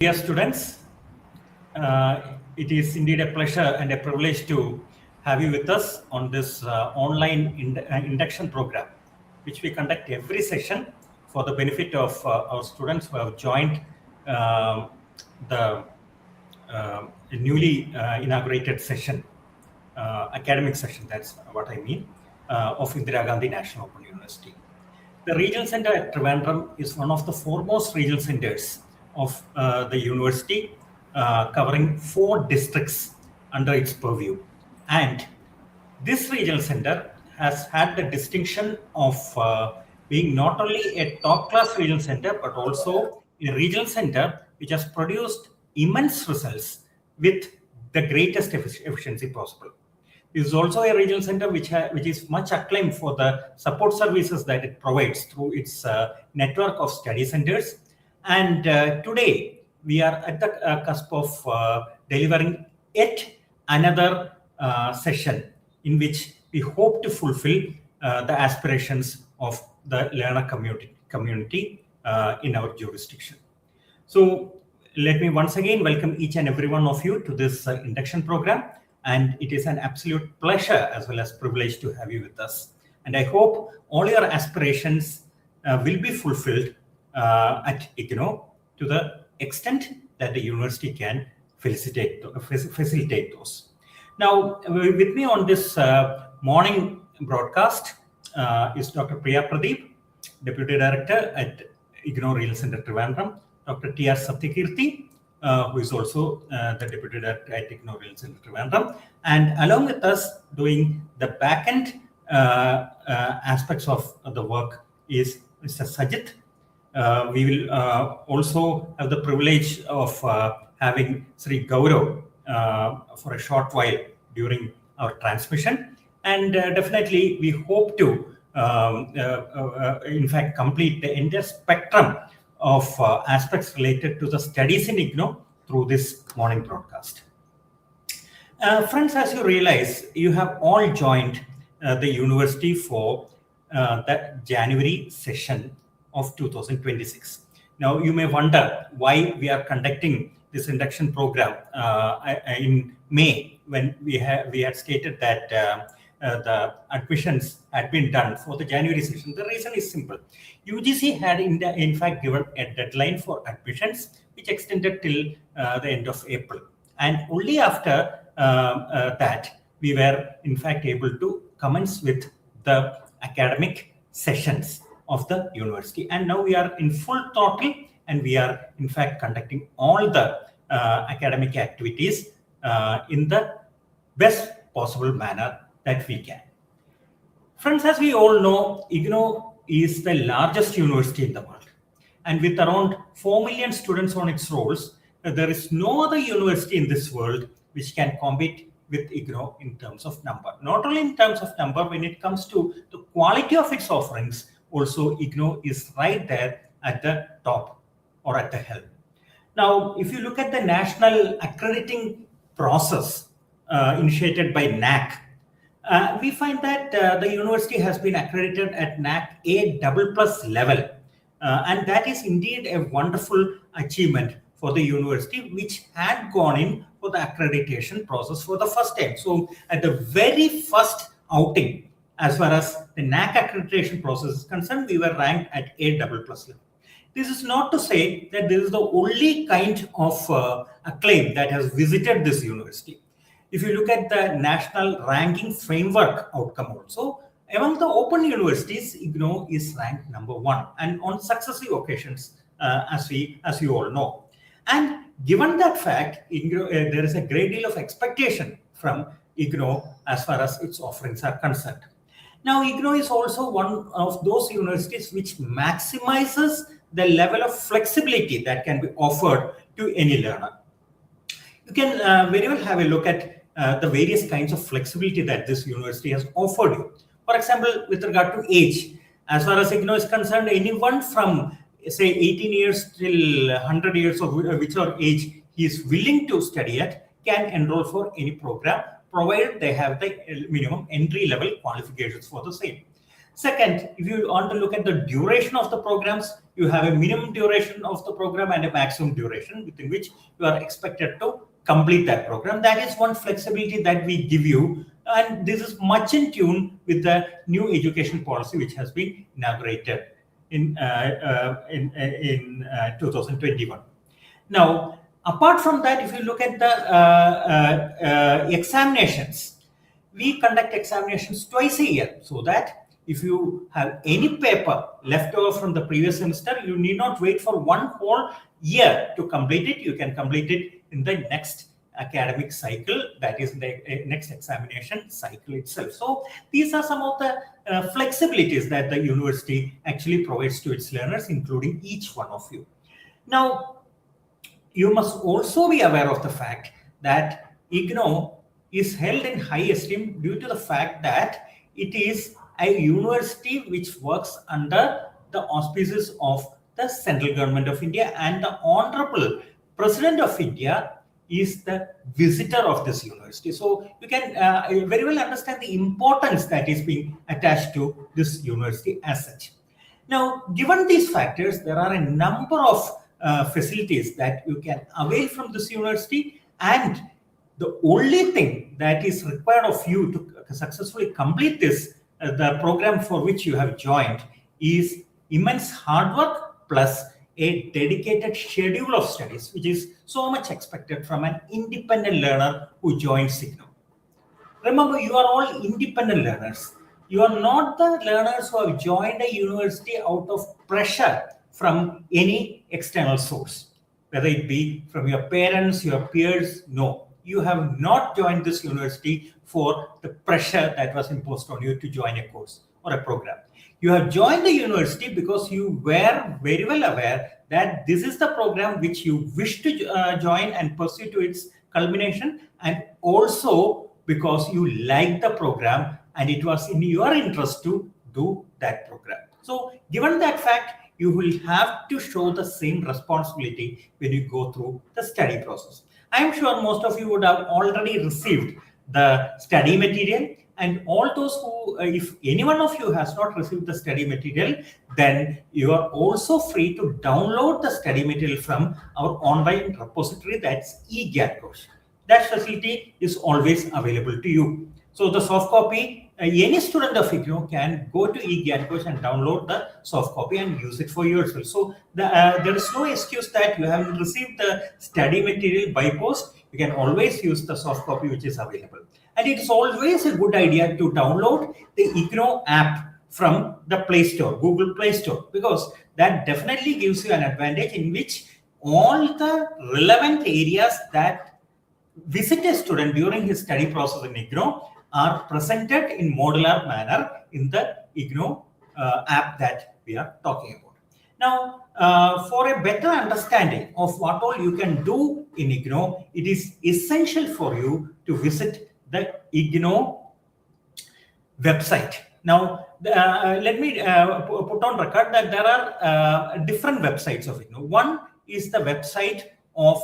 Dear students, it is indeed a pleasure and a privilege to have you with us on this online induction program, which we conduct every session for the benefit of our students who have joined the newly inaugurated session, academic session, that's what I mean, of Indira Gandhi National Open University. The regional center at Trivandrum is one of the foremost regional centers of the university, covering 4 districts under its purview. And this regional center has had the distinction of being not only a top-class regional center, but also a regional center which has produced immense results with the greatest efficiency possible. This is also a regional center which is much acclaimed for the support services that it provides through its network of study centers. And today, we are at the cusp of delivering yet another session in which we hope to fulfill the aspirations of the learner community in our jurisdiction. So let me once again welcome each and every one of you to this induction program. And it is an absolute pleasure as well as privilege to have you with us. And I hope all your aspirations will be fulfilled at IGNOU to the extent that the university can facilitate those. Now, with me on this morning broadcast is Dr. Priya Pradeep, Deputy Director at IGNOU Regional Center Trivandrum, Dr. T.R. Satyakirti, who is also the Deputy Director at IGNOU Regional Center Trivandrum, and along with us doing the back-end aspects of the work is Mr. Sajid. We will also have the privilege of having Sri Gaurav for a short while during our transmission, and definitely we hope to in fact complete the entire spectrum of aspects related to the studies in IGNOU through this morning broadcast. Friends, as you realize, you have all joined the university for the January session of 2026. Now, you may wonder why we are conducting this induction program in May, when we had stated that the admissions had been done for the January session. The reason is simple. UGC had in fact given a deadline for admissions which extended till the end of April. And only after that, we were in fact able to commence with the academic sessions of the university. And now we are in full throttle, and we are in fact conducting all the academic activities in the best possible manner that we can. Friends, as we all know, IGNOU is the largest university in the world. And with around 4 million students on its rolls, there is no other university in this world which can compete with IGNOU in terms of number. Not only in terms of number, when it comes to the quality of its offerings, also IGNOU is right there at the top or at the helm. Now, if you look at the national accrediting process initiated by NAC, we find that the university has been accredited at NAC A++ level. And that is indeed a wonderful achievement for the university, which had gone in for the accreditation process for the first time. So at the very first outing, as far as the NAC accreditation process is concerned, we were ranked at A++ level. This is not to say that this is the only kind of acclaim that has visited this university. If you look at the national ranking framework outcome also, among the open universities, IGNOU is ranked number 1, and on successive occasions, as you all know. And given that fact, there is a great deal of expectation from IGNOU as far as its offerings are concerned. Now, IGNOU is also one of those universities which maximizes the level of flexibility that can be offered to any learner. You can very well have a look at the various kinds of flexibility that this university has offered you. For example, with regard to age, as far as IGNOU is concerned, anyone from say 18 years till 100 years of whichever age he is willing to study at can enroll for any program, provided they have the minimum entry level qualifications for the same. Second, if you want to look at the duration of the programs, you have a minimum duration of the program and a maximum duration within which you are expected to complete that program. That is one flexibility that we give you, and this is much in tune with the new education policy which has been inaugurated in 2021. Now, apart from that, if you look at the examinations, we conduct examinations twice a year, so that if you have any paper left over from the previous semester, you need not wait for one whole year to complete it. You can complete it in the next academic cycle, that is the next examination cycle itself. So these are some of the flexibilities that the university actually provides to its learners, including each one of you. Now, you must also be aware of the fact that IGNOU is held in high esteem due to the fact that it is a university which works under the auspices of the central government of India, and the Honorable President of India is the visitor of this university. So you can very well understand the importance that is being attached to this university as such. Now, given these factors, there are a number of facilities that you can avail from this university, and the only thing that is required of you to successfully complete this, the program for which you have joined, is immense hard work plus a dedicated schedule of studies, which is so much expected from an independent learner who joins IGNOU. Remember, you are all independent learners. You are not the learners who have joined a university out of pressure from any external source, whether it be from your parents, your peers. No, you have not joined this university for the pressure that was imposed on you to join a course or a program. You have joined the university because you were very well aware that this is the program which you wish to join and pursue to its culmination, and also because you like the program and it was in your interest to do that program. So given that fact, you will have to show the same responsibility when you go through the study process. I am sure most of you would have already received the study material, and all those who, if any one of you has not received the study material, then you are also free to download the study material from our online repository, that's IGNOU. That facility is always available to you. So the soft copy, any student of IGNOU can go to IGNOU and download the soft copy and use it for yourself. So there is no excuse that you haven't received the study material by post. You can always use the soft copy which is available. And it is always a good idea to download the IGNOU app from the Play Store, Google Play Store, because that definitely gives you an advantage in which all the relevant areas that visit a student during his study process in IGNOU are presented in modular manner in the IGNOU app that we are talking about. Now, for a better understanding of what all you can do in IGNOU, it is essential for you to visit the IGNOU website. Now, let me put on record that there are different websites of IGNOU. One is the website of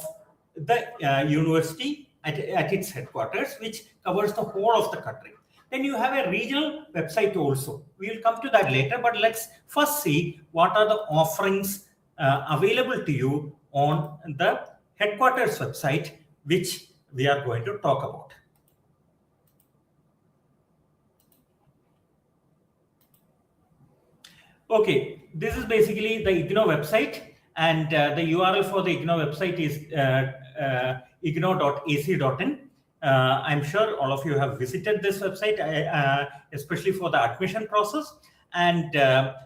the university at its headquarters, which covers the whole of the country. Then you have a regional website also. We will come to that later, but let's first see what are the offerings available to you on the headquarters website, which we are going to talk about. Okay, this is basically the IGNOU website, and the URL for the IGNOU website is ignou.ac.in. I'm sure all of you have visited this website, especially for the admission process. And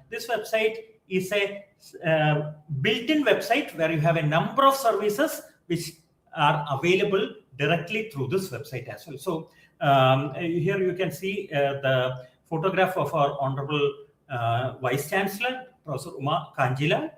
this website is a built-in website where you have a number of services which are available directly through this website as well. So here you can see the photograph of our Honorable Vice Chancellor, Professor Uma Kanjila.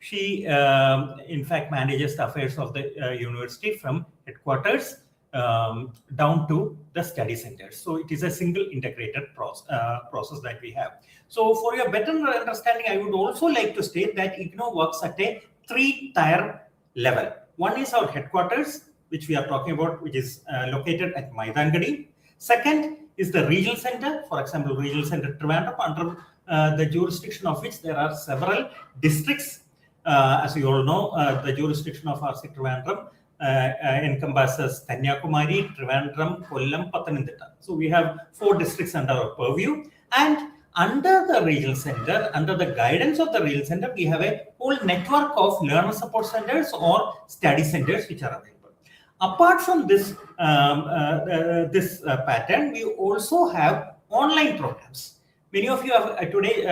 She, in fact, manages the affairs of the university from headquarters down to the study centers. So it is a single integrated process that we have. So for your better understanding, I would also like to state that IGNOU works at a 3-tier level. One is our headquarters, which we are talking about, which is located at Maidangadi. Second is the regional center, for example, regional center Trivandrum under the jurisdiction of which there are several districts. As you all know, the jurisdiction of RC Trivandrum encompasses Kanyakumari, Trivandrum, Kollam, Pathanamthitta. So we have 4 districts under our purview, and under the regional center, under the guidance of the regional center, we have a whole network of learner support centers or study centers which are available. Apart from this pattern, we also have online programs. Many of you have today,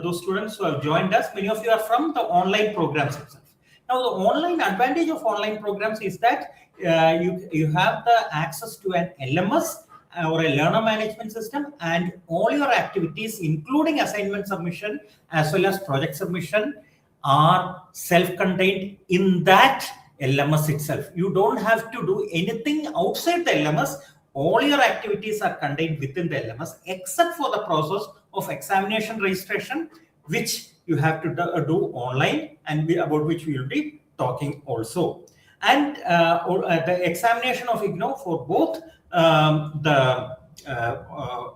those students who have joined us, many of you are from the online programs itself. Now, the online advantage of online programs is that you have the access to an LMS or a learner management system, and all your activities, including assignment submission as well as project submission, are self-contained in that LMS itself. You don't have to do anything outside the LMS. All your activities are contained within the LMS, except for the process of examination registration, which you have to do online, and about which we will be talking also. And the examination of IGNOU for both the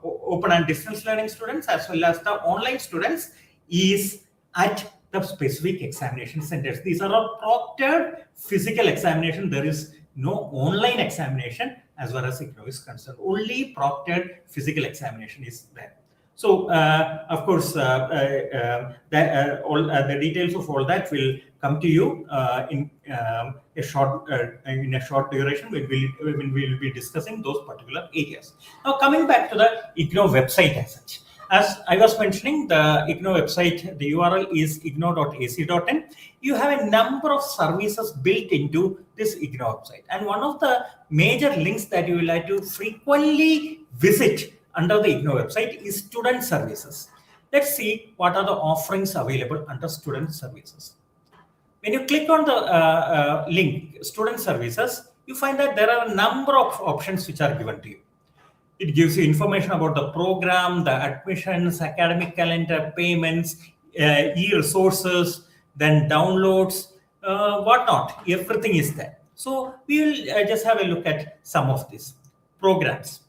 open and distance learning students as well as the online students is at the specific examination centers. These are all proctored physical examination. There is no online examination as far as IGNOU is concerned. Only proctored physical examination is there. So, of course, the details of all that will come to you in a short duration when we will be discussing those particular areas. Now, coming back to the IGNOU website as such. As I was mentioning, the IGNOU website, the URL is ignou.ac.in. You have a number of services built into this IGNOU website. And one of the major links that you will like to frequently visit under the IGNOU website is student services. Let's see what are the offerings available under student services. When you click on the link, student services, you find that there are a number of options which are given to you. It gives you information about the program, the admissions, academic calendar, payments, e-resources, then downloads, whatnot. Everything is there. So we will just have a look at some of these programs.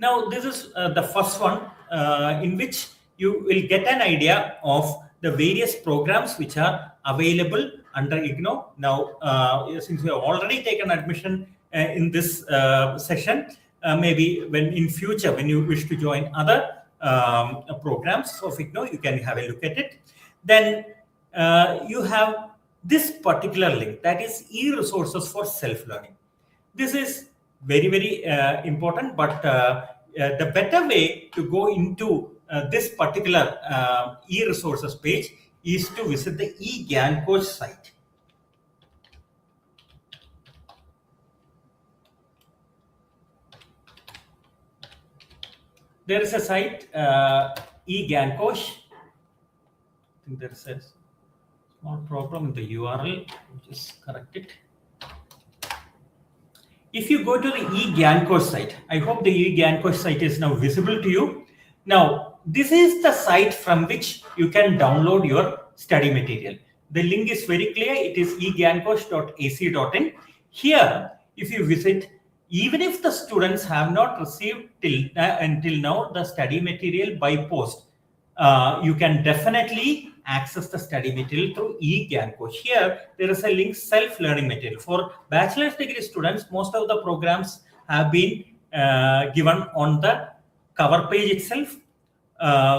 Now, this is the first one in which you will get an idea of the various programs which are available under IGNOU. Now, since you have already taken admission in this session, maybe when in future, when you wish to join other programs of IGNOU, you can have a look at it. Then you have this particular link, that is e-resources for self-learning. This is very, very important, but the better way to go into this particular e-resources page is to visit the IGNOU site. There is a site, IGNOU. I think there is a small problem in the URL. Just correct it. If you go to the IGNOU site, I hope the IGNOU site is now visible to you. Now, this is the site from which you can download your study material. The link is very clear. It is ignou.ac.in. Here, if you visit, even if the students have not received until now the study material by post, you can definitely access the study material through IGNOU. Here, there is a link, self-learning material. For bachelor's degree students, most of the programs have been given on the cover page itself.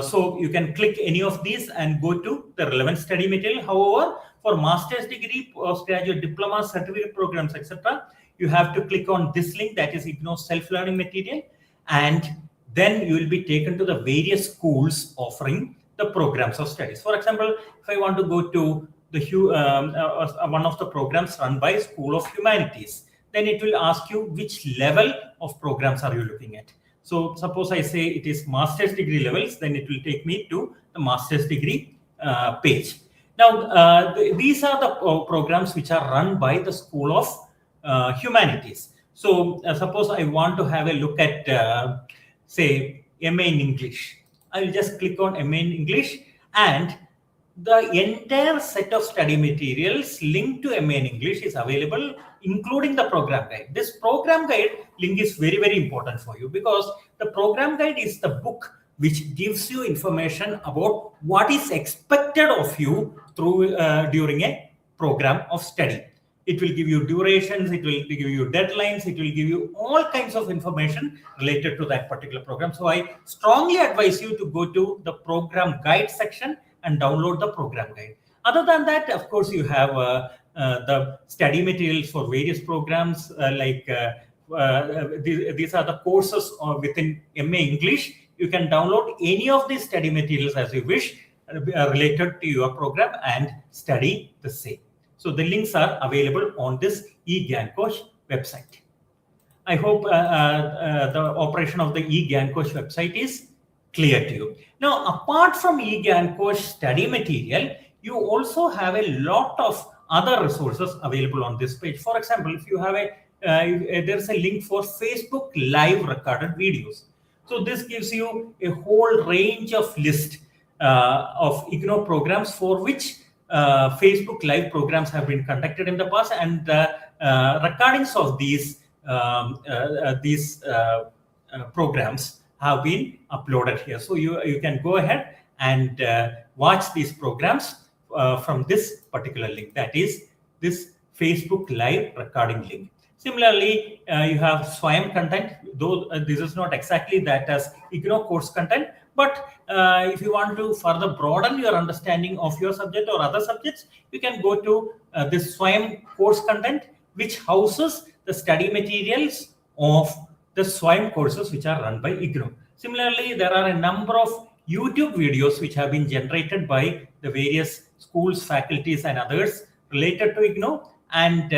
So you can click any of these and go to the relevant study material. However, for master's degree, postgraduate diploma, certificate programs, etc., you have to click on this link, that is IGNOU self-learning material, and then you will be taken to the various schools offering the programs of studies. For example, if I want to go to the one of the programs run by School of Humanities, then it will ask you which level of programs are you looking at. So suppose I say it is master's degree levels, then it will take me to the master's degree page. Now, these are the programs which are run by the School of Humanities. So suppose I want to have a look at, say, MA in English. I will just click on MA in English, and the entire set of study materials linked to MA in English is available, including the program guide. This program guide link is very, very important for you, because the program guide is the book which gives you information about what is expected of you through during a program of study. It will give you durations, it will give you deadlines, it will give you all kinds of information related to that particular program. So I strongly advise you to go to the program guide section and download the program guide. Other than that, of course, you have the study materials for various programs these are the courses within MA English. You can download any of these study materials as you wish related to your program and study the same. So the links are available on this IGNOU website. I hope the operation of the IGNOU website is clear to you. Now, apart from IGNOU study material, you also have a lot of other resources available on this page. For example, if you have there's a link for Facebook live recorded videos. So this gives you a whole range of list of IGNOU programs for which Facebook live programs have been conducted in the past, and recordings of these programs have been uploaded here. So you can go ahead and watch these programs from this particular link, that is this Facebook live recording link. Similarly, you have SWAYAM content, though this is not exactly that as IGNOU course content, but if you want to further broaden your understanding of your subject or other subjects, you can go to this SWAYAM course content, which houses the study materials of the SWAYAM courses which are run by IGNOU. Similarly, there are a number of YouTube videos which have been generated by the various schools, faculties, and others related to IGNOU. And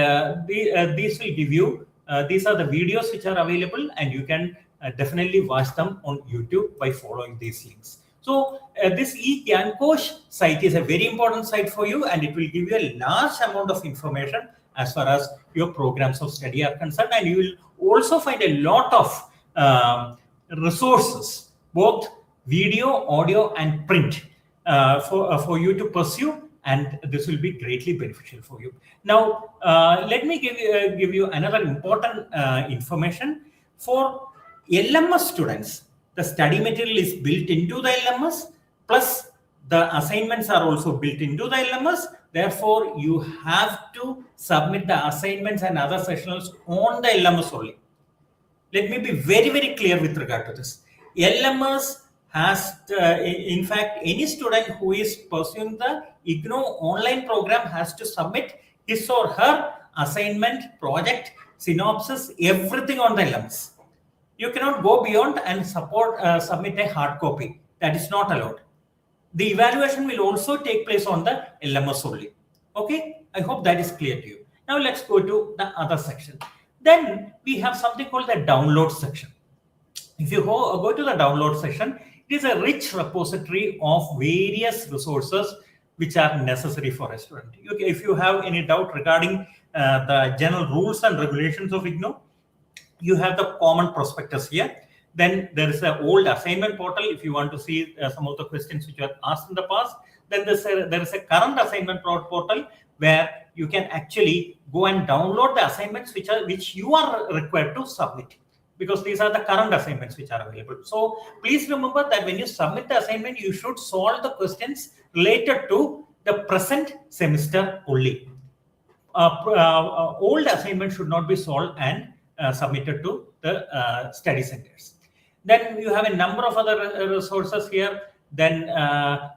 these will give you, these are the videos which are available, and you can definitely watch them on YouTube by following these links. So this IGNOU site is a very important site for you, and it will give you a large amount of information as far as your programs of study are concerned. And you will also find a lot of resources, both video, audio, and print for you to pursue. And this will be greatly beneficial for you. Now, let me give you another important information. For LMS students, the study material is built into the LMS, plus the assignments are also built into the LMS. Therefore, you have to submit the assignments and other sessionals on the LMS only. Let me be very, very clear with regard to this. LMS has, in fact, any student who is pursuing the IGNOU online program has to submit his or her assignment, project, synopsis, everything on the LMS. You cannot go beyond and submit a hard copy. That is not allowed. The evaluation will also take place on the LMS only. Okay, I hope that is clear to you. Now let's go to the other section. Then we have something called the download section. If you go to the download section, it is a rich repository of various resources which are necessary for a student. Okay, if you have any doubt regarding the general rules and regulations of IGNOU, you have the common prospectus here. Then there is an old assignment portal if you want to see some of the questions which were asked in the past. Then there is a current assignment portal where you can actually go and download the assignments which you are required to submit, because these are the current assignments which are available. So please remember that when you submit the assignment, you should solve the questions related to the present semester only. Old assignment should not be solved and submitted to the study centers. Then you have a number of other resources here. Then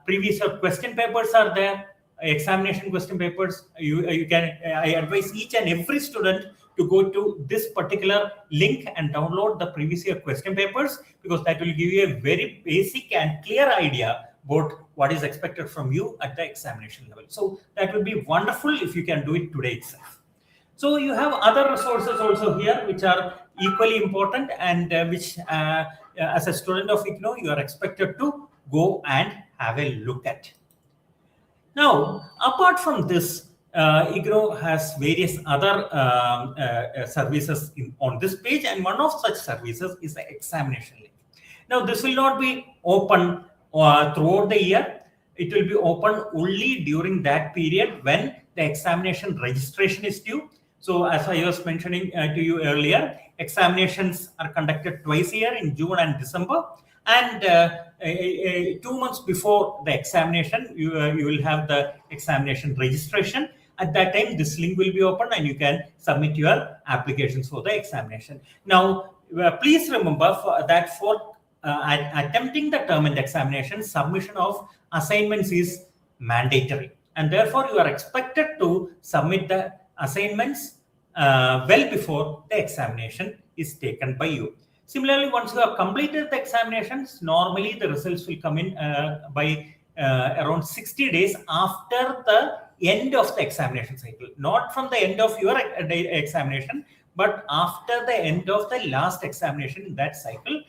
previous question papers are there, examination question papers. I advise each and every student to go to this particular link and download the previous year question papers, because that will give you a very basic and clear idea about what is expected from you at the examination level. So that will be wonderful if you can do it today itself. So you have other resources also here which are equally important, and which as a student of IGNOU, you are expected to go and have a look at. Now, apart from this, IGNOU has various other services on this page, and one of such services is the examination link. Now, this will not be open throughout the year. It will be open only during that period when the examination registration is due. So as I was mentioning to you earlier, examinations are conducted twice a year in June and December. And 2 months before the examination, you will have the examination registration. At that time, this link will be open and you can submit your applications for the examination. Now, please remember that for attempting the term and examination, submission of assignments is mandatory. And therefore, you are expected to submit the assignments well before the examination is taken by you. Similarly, once you have completed the examinations, normally the results will come in by around 60 days after the end of the examination cycle. Not from the end of your examination, but after the end of the last examination in that cycle.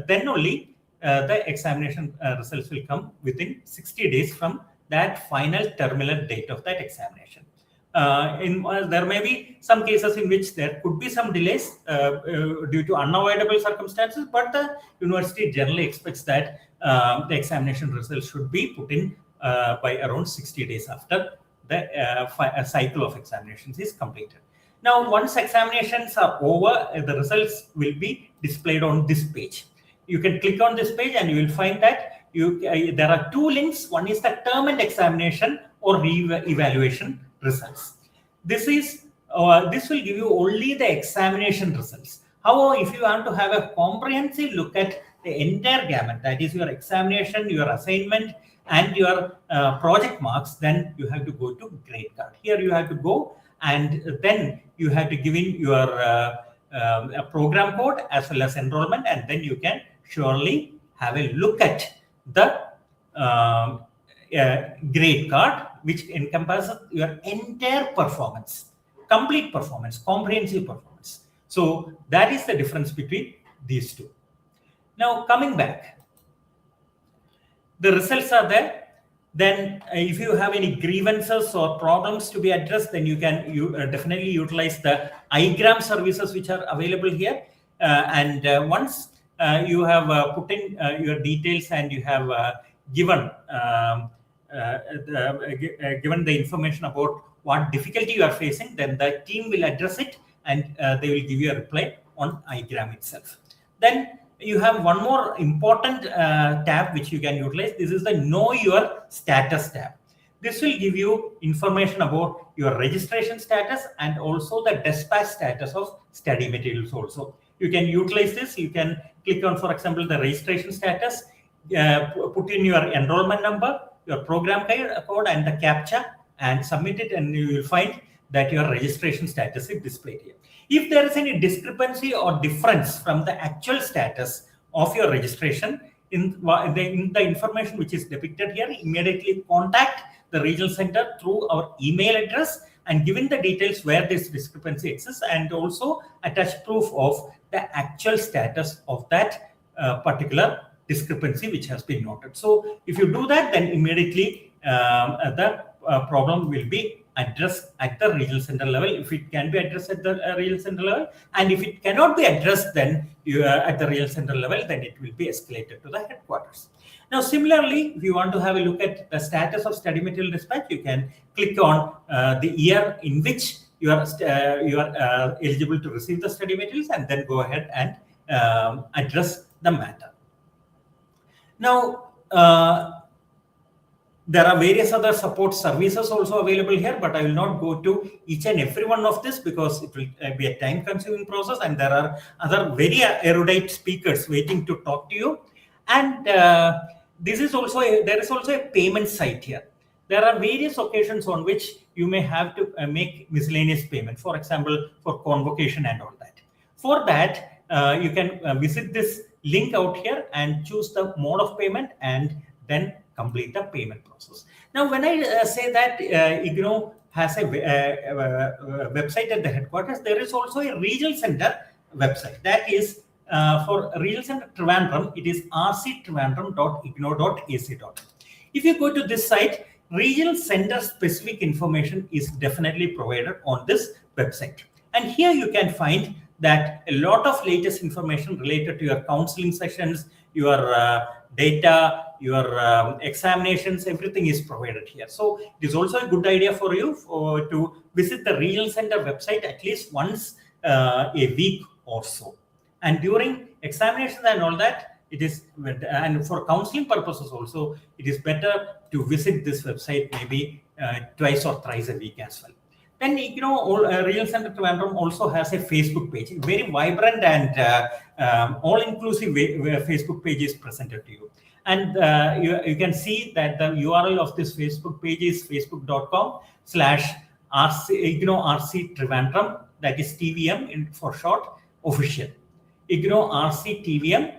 Then only the examination results will come within 60 days from that final terminal date of that examination. There may be some cases in which there could be some delays due to unavoidable circumstances, but the university generally expects that the examination results should be put in by around 60 days after the cycle of examinations is completed. Now, once examinations are over, the results will be displayed on this page. You can click on this page and you will find that there are two links. One is the term and examination or re-evaluation results. This will give you only the examination results. However, if you want to have a comprehensive look at the entire gamut, that is your examination, your assignment, and your project marks, then you have to go to grade card. Here you have to go and then you have to give in your program code as well as enrollment, and then you can surely have a look at the grade card, which encompasses your entire performance, complete performance, comprehensive performance. So that is the difference between these two. Now, coming back, the results are there. Then if you have any grievances or problems to be addressed, then you can definitely utilize the IGNOU services which are available here. Once you have put in your details and you have given the information about what difficulty you are facing, then the team will address it and they will give you a reply on IGNOU itself. Then you have one more important tab which you can utilize. This is the Know Your Status tab. This will give you information about your registration status and also the dispatch status of study materials also. You can utilize this. You can click on, for example, the registration status, put in your enrollment number, your program code and the CAPTCHA and submit it, and you will find that your registration status is displayed here. If there is any discrepancy or difference from the actual status of your registration in the information which is depicted here, immediately contact the regional center through our email address and given the details where this discrepancy exists, and also attach proof of the actual status of that particular discrepancy which has been noted. So if you do that, then immediately the problem will be addressed at the regional center level, if it can be addressed at the regional center level, and if it cannot be addressed then at the regional center level, then it will be escalated to the headquarters. Now, similarly, if you want to have a look at the status of study material dispatch, you can click on the year in which you are eligible to receive the study materials, and then go ahead and address the matter. Now, there are various other support services also available here, but I will not go to each and every one of this because it will be a time-consuming process, and there are other very erudite speakers waiting to talk to you. And there is also a payment site here. There are various occasions on which you may have to make miscellaneous payment, for example, for convocation and all that. For that, you can visit this link out here and choose the mode of payment and then complete the payment process. Now, when I say that IGNOU has a website at the headquarters, there is also a regional center website. That is for regional center Trivandrum, it is rctrivandrum.ignou.ac.in. If you go to this site, regional center specific information is definitely provided on this website. And here you can find that a lot of latest information related to your counseling sessions, your data, your examinations, everything is provided here. So it is also a good idea for you to visit the regional center website at least once a week or so. And during examinations and all that, it is, and for counseling purposes also, it is better to visit this website maybe twice or thrice a week as well. Then Regional Center Trivandrum also has a Facebook page, very vibrant and all-inclusive Facebook page is presented to you. And you can see that the URL of this Facebook page is facebook.com/IGNOU Trivandrum, that is TVM for short, official. IGNOU TVM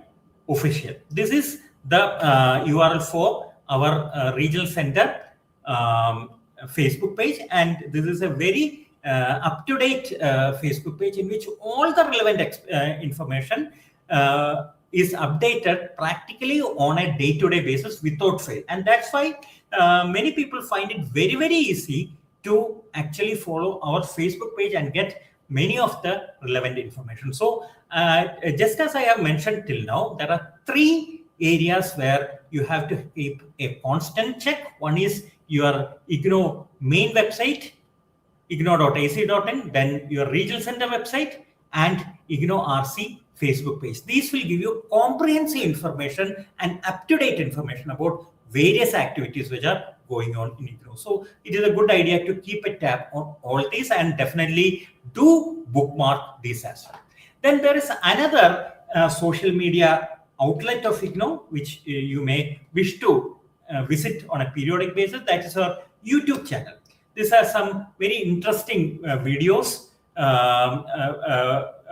official. This is the URL for our regional center Facebook page, and this is a very up-to-date Facebook page in which all the relevant information is updated practically on a day-to-day basis without fail. And that's why many people find it very, very easy to actually follow our Facebook page and get many of the relevant information. So just as I have mentioned till now, there are 3 areas where you have to keep a constant check. One is your IGNOU main website, ignou.ac.in, then your regional center website, and IGNOU RC Facebook page. These will give you comprehensive information and up-to-date information about various activities which are going on in IGNOU. So it is a good idea to keep a tab on all these and definitely do bookmark these as well. Then there is another social media outlet of IGNOU which you may wish to visit on a periodic basis. That is our YouTube channel. This has some very interesting videos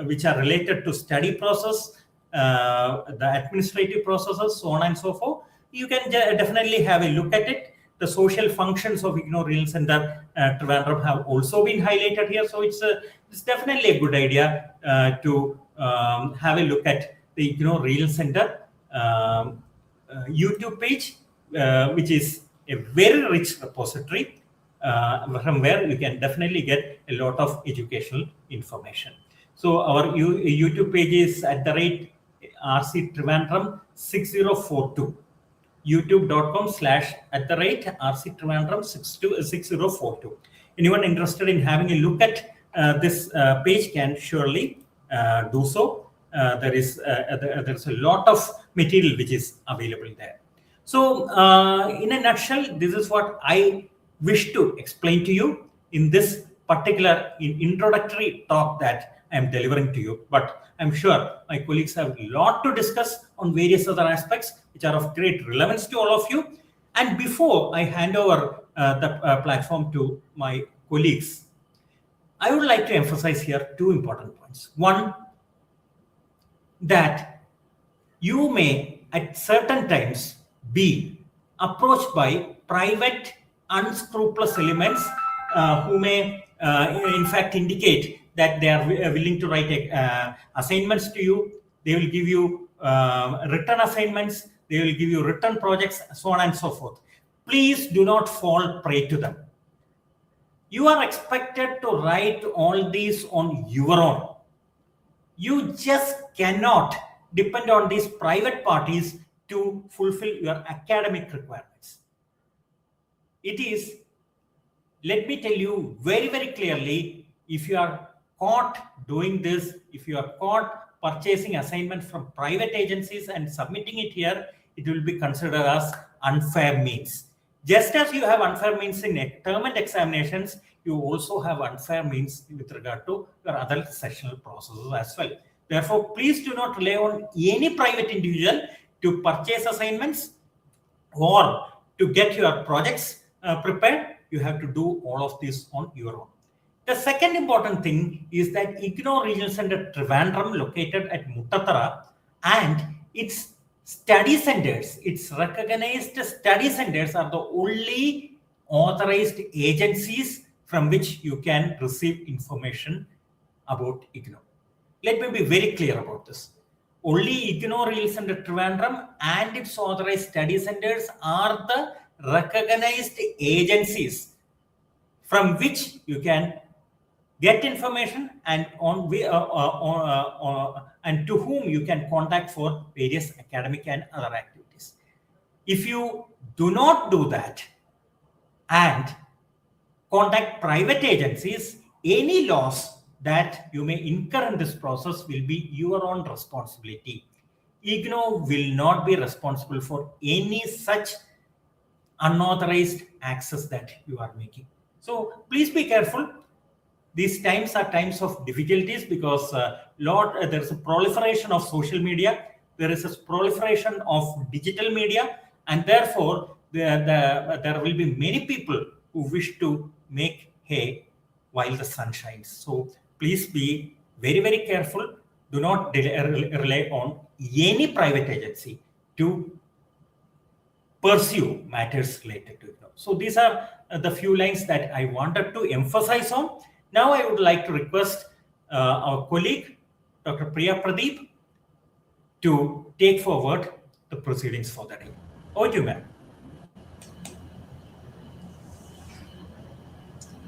which are related to study process, the administrative processes, so on and so forth. You can definitely have a look at it. The social functions of IGNOU Regional Center Trivandrum have also been highlighted here. So it's definitely a good idea to have a look at the IGNOU Regional Center YouTube page, which is a very rich repository from where you can definitely get a lot of educational information. So our YouTube page is @RC Trivandrum 6042. youtube.com/RC Trivandrum 6042. Anyone interested in having a look at this page can surely do so. There's a lot of material which is available there. So in a nutshell, this is what I wish to explain to you in this particular introductory talk that I am delivering to you. But I'm sure my colleagues have a lot to discuss on various other aspects which are of great relevance to all of you. And before I hand over the platform to my colleagues, I would like to emphasize here 2 important points. One, that you may at certain times be approached by private unscrupulous elements who may in fact indicate that they are willing to write assignments to you. They will give you written assignments, they will give you written projects, so on and so forth. Please do not fall prey to them. You are expected to write all these on your own. You just cannot depend on these private parties to fulfill your academic requirements. It is, let me tell you very, very clearly, if you are caught doing this, if you are caught purchasing assignments from private agencies and submitting it here, it will be considered as unfair means. Just as you have unfair means in term and examinations, you also have unfair means with regard to your other sessional processes as well. Therefore, please do not rely on any private individual to purchase assignments or to get your projects prepared. You have to do all of this on your own. The second important thing is that IGNOU Regional Center Trivandrum, located at Muttathara, and its study centers, its recognized study centers, are the only authorized agencies from which you can receive information about IGNOU. Let me be very clear about this. Only IGNOU Regional Center Trivandrum and its authorized study centers are the recognized agencies from which you can get information and and to whom you can contact for various academic and other activities. If you do not do that and contact private agencies, any loss that you may incur in this process will be your own responsibility. IGNOU will not be responsible for any such unauthorized access that you are making. So please be careful. These times are times of difficulties because there is a proliferation of social media, there is a proliferation of digital media, and therefore there will be many people who wish to make hay while the sun shines. So please be very, very careful. Do not rely on any private agency to pursue matters related to it. So these are the few lines that I wanted to emphasize on. Now I would like to request our colleague, Dr. Priya Pradeep, to take forward the proceedings for the day. Over to you, ma'am.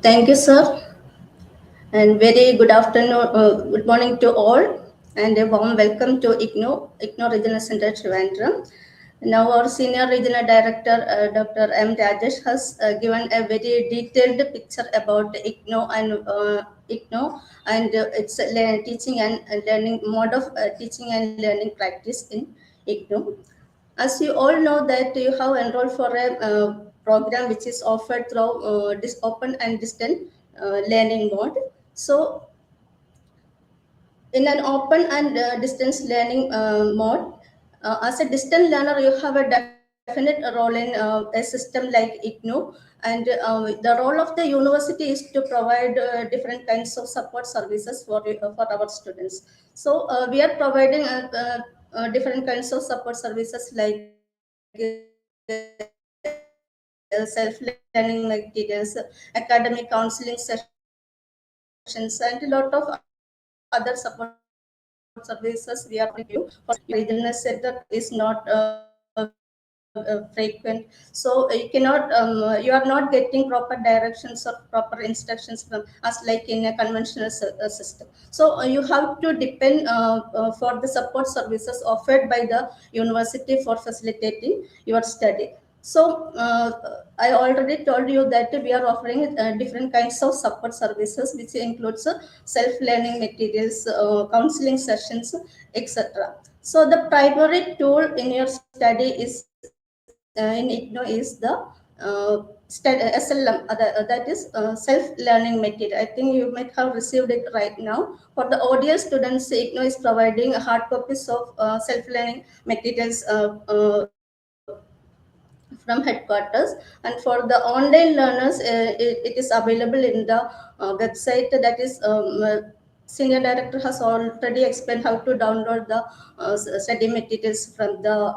Thank you, sir. And very good afternoon, good morning to all, and a warm welcome to IGNOU Regional Center Trivandrum. Now, our Senior Regional Director, Dr. M. Rajesh, has given a very detailed picture about IGNOU and its teaching and learning mode of teaching and learning practice in IGNOU. As you all know that you have enrolled for a program which is offered through this open and distant learning mode. So in an open and distance learning mode, as a distant learner, you have a definite role in a system like IGNOU. And the role of the university is to provide different kinds of support services for our students. So we are providing different kinds of support services like self-learning materials, academic counseling sessions, and a lot of other support services we are providing to you. For your regional center is not frequent, so you are not getting proper directions or proper instructions from us like in a conventional system. So you have to depend for the support services offered by the university for facilitating your study. So I already told you that we are offering different kinds of support services, which includes self-learning materials, counseling sessions, etc. So the primary tool in your study is in IGNOU is the SLM, that is self-learning material. I think you might have received it right now. For the ODL students, IGNOU is providing hard copies of self-learning materials from headquarters, and for the online learners it is available in the website, that is senior director has already explained how to download the study materials from the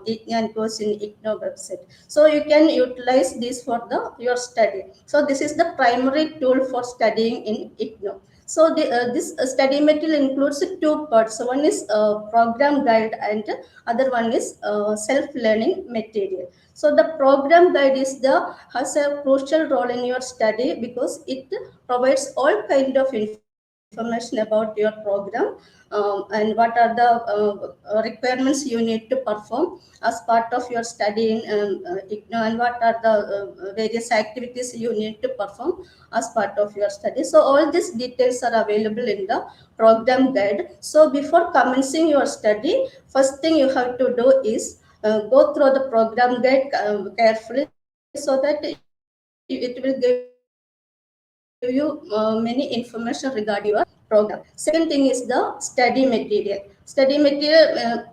IGNOU course in IGNOU website. So you can utilize this for your study. So this is the primary tool for studying in IGNOU. So this study material includes two parts. One is program guide and other one is self-learning material. So the program guide has a crucial role in your study because it provides all kind of information about your program and what are the requirements you need to perform as part of your study in IGNOU, and what are the various activities you need to perform as part of your study. So all these details are available in the program guide. So before commencing your study, first thing you have to do is go through the program guide carefully, so that it will give you many information regarding your program. Second thing is the study material. Study material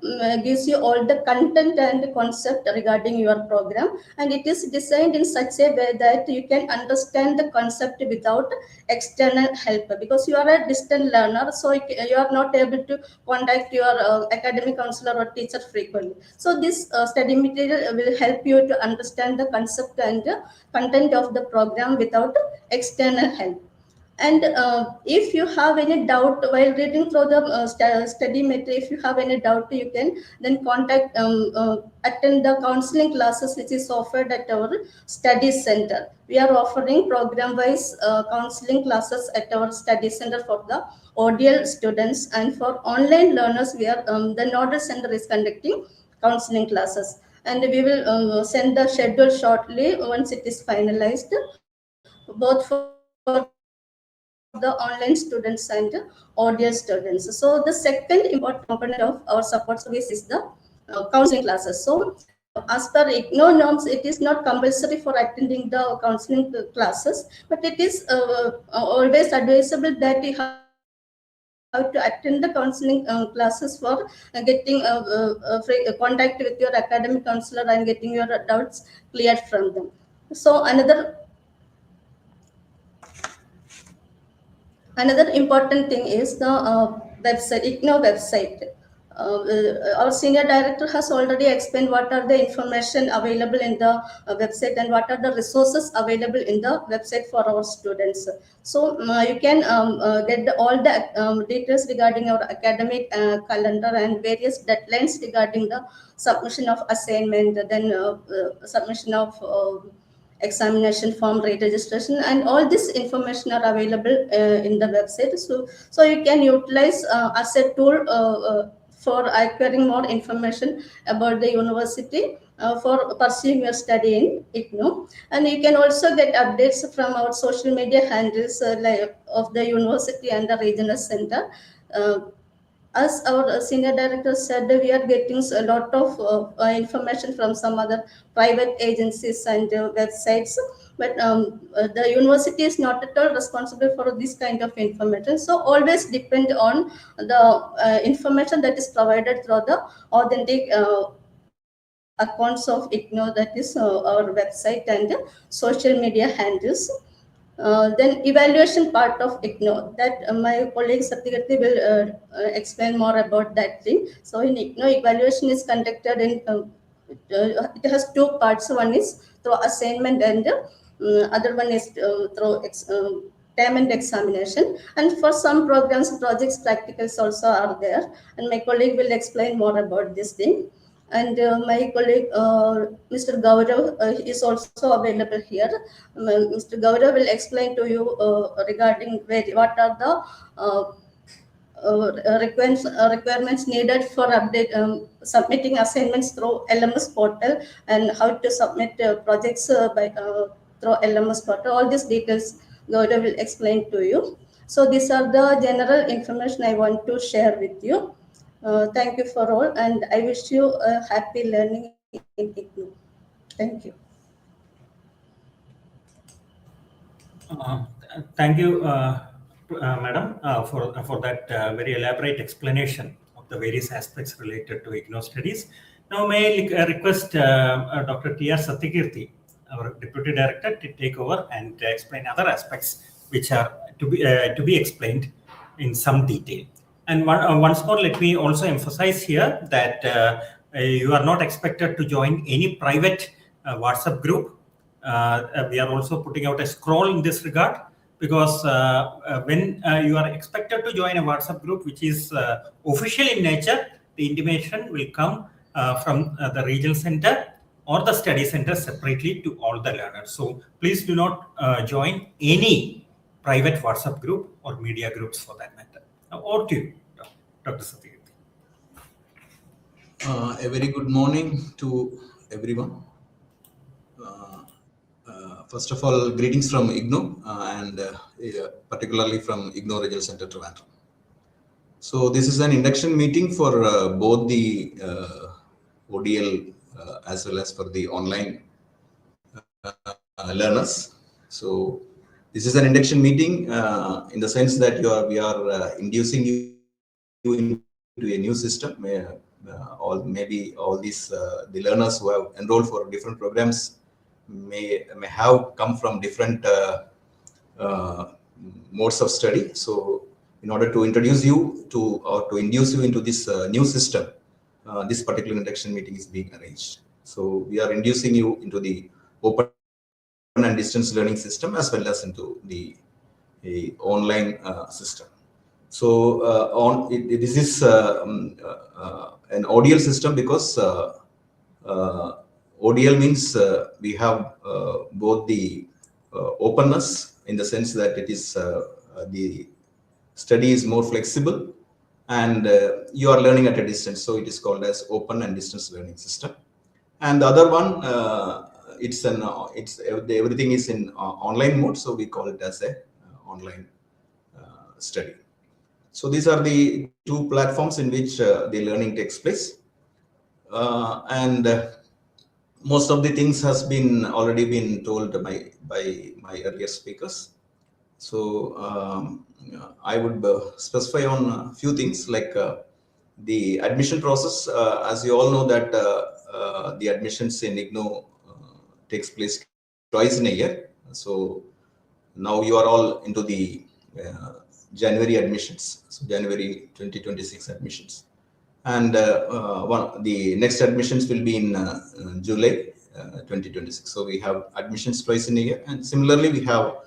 gives you all the content and concept regarding your program, and it is designed in such a way that you can understand the concept without external help, because you are a distant learner, so you are not able to contact your academic counselor or teacher frequently. So this study material will help you to understand the concept and content of the program without external help. And if you have any doubt while reading through the study material, if you have any doubt, you can then attend the counseling classes which is offered at our study center. We are offering program-wise counseling classes at our study center for the ODL students, and for online learners, we are the Nodal Center is conducting counseling classes, and we will send the schedule shortly once it is finalized, both for the online students and audio students. So the second important component of our support service is the counseling classes. So as per IGNOU norms, it is not compulsory for attending the counseling classes, but it is always advisable that you have to attend the counseling classes for getting contact with your academic counselor and getting your doubts cleared from them. So another important thing is the website, IGNOU website. Our senior director has already explained what are the information available in the website and what are the resources available in the website for our students. So you can get all the details regarding our academic calendar and various deadlines regarding the submission of assignment, then submission of examination form, re-registration, and all this information are available in the website. So you can utilize as a tool for acquiring more information about the university for pursuing your study in IGNOU. And you can also get updates from our social media handles of the university and the regional center. Uh, as our senior director said, we are getting a lot of information from some other private agencies and websites, but the university is not at all responsible for this kind of information. So always depend on the information that is provided through the authentic accounts of IGNOU, that is our website and social media handles. Then evaluation part of IGNOU, that my colleague Satyagati will explain more about that thing. So in IGNOU, evaluation is conducted in, it has two parts. One is through assignment and other one is through term and examination. And for some programs, projects, practicals also are there. And my colleague will explain more about this thing. And my colleague, Mr. Gaurav, is also available here. Mr. Gaurav will explain to you regarding what are the requirements needed for submitting assignments through LMS portal, and how to submit projects through LMS portal. All these details Gaurav will explain to you. So these are the general information I want to share with you. Thank you for all, and I wish you a happy learning in IGNOU. Thank you. Thank you, Madam, for that very elaborate explanation of the various aspects related to IGNOU studies. Now, may I request Dr. T.R. Satyakirti, our Deputy Director, to take over and explain other aspects which are to be explained in some detail. And once more, let me also emphasize here that you are not expected to join any private WhatsApp group. We are also putting out a scroll in this regard, because when you are expected to join a WhatsApp group which is official in nature, the intimation will come from the regional center or the study center separately to all the learners. So please do not join any private WhatsApp group or media groups for that matter. Now, over to you, Dr. Satyakirti. A very good morning to everyone. First of all, greetings from IGNOU and particularly from IGNOU Regional Center Trivandrum. So this is an induction meeting for both the ODL as well as for the online learners. So this is an induction meeting in the sense that we are inducing you into a new system. Maybe all these the learners who have enrolled for different programs may have come from different modes of study. So in order to introduce you to or to induce you into this new system, this particular induction meeting is being arranged. So we are inducing you into the open and distance learning system as well as into the a online system. So this is an ODL system because ODL means we have both the openness in the sense that it is the study is more flexible, and you are learning at a distance, so it is called as open and distance learning system. And the other one, everything is in online mode, so we call it as a online study. So these are the two platforms in which the learning takes place, and most of the things has been already been told by my earlier speakers. So I would specify on a few things like the admission process. As you all know that the admissions in IGNOU takes place twice in a year. So now you are all into the January admissions, so January 2026 admissions. And the next admissions will be in July 2026. So we have admissions twice in a year, and similarly we have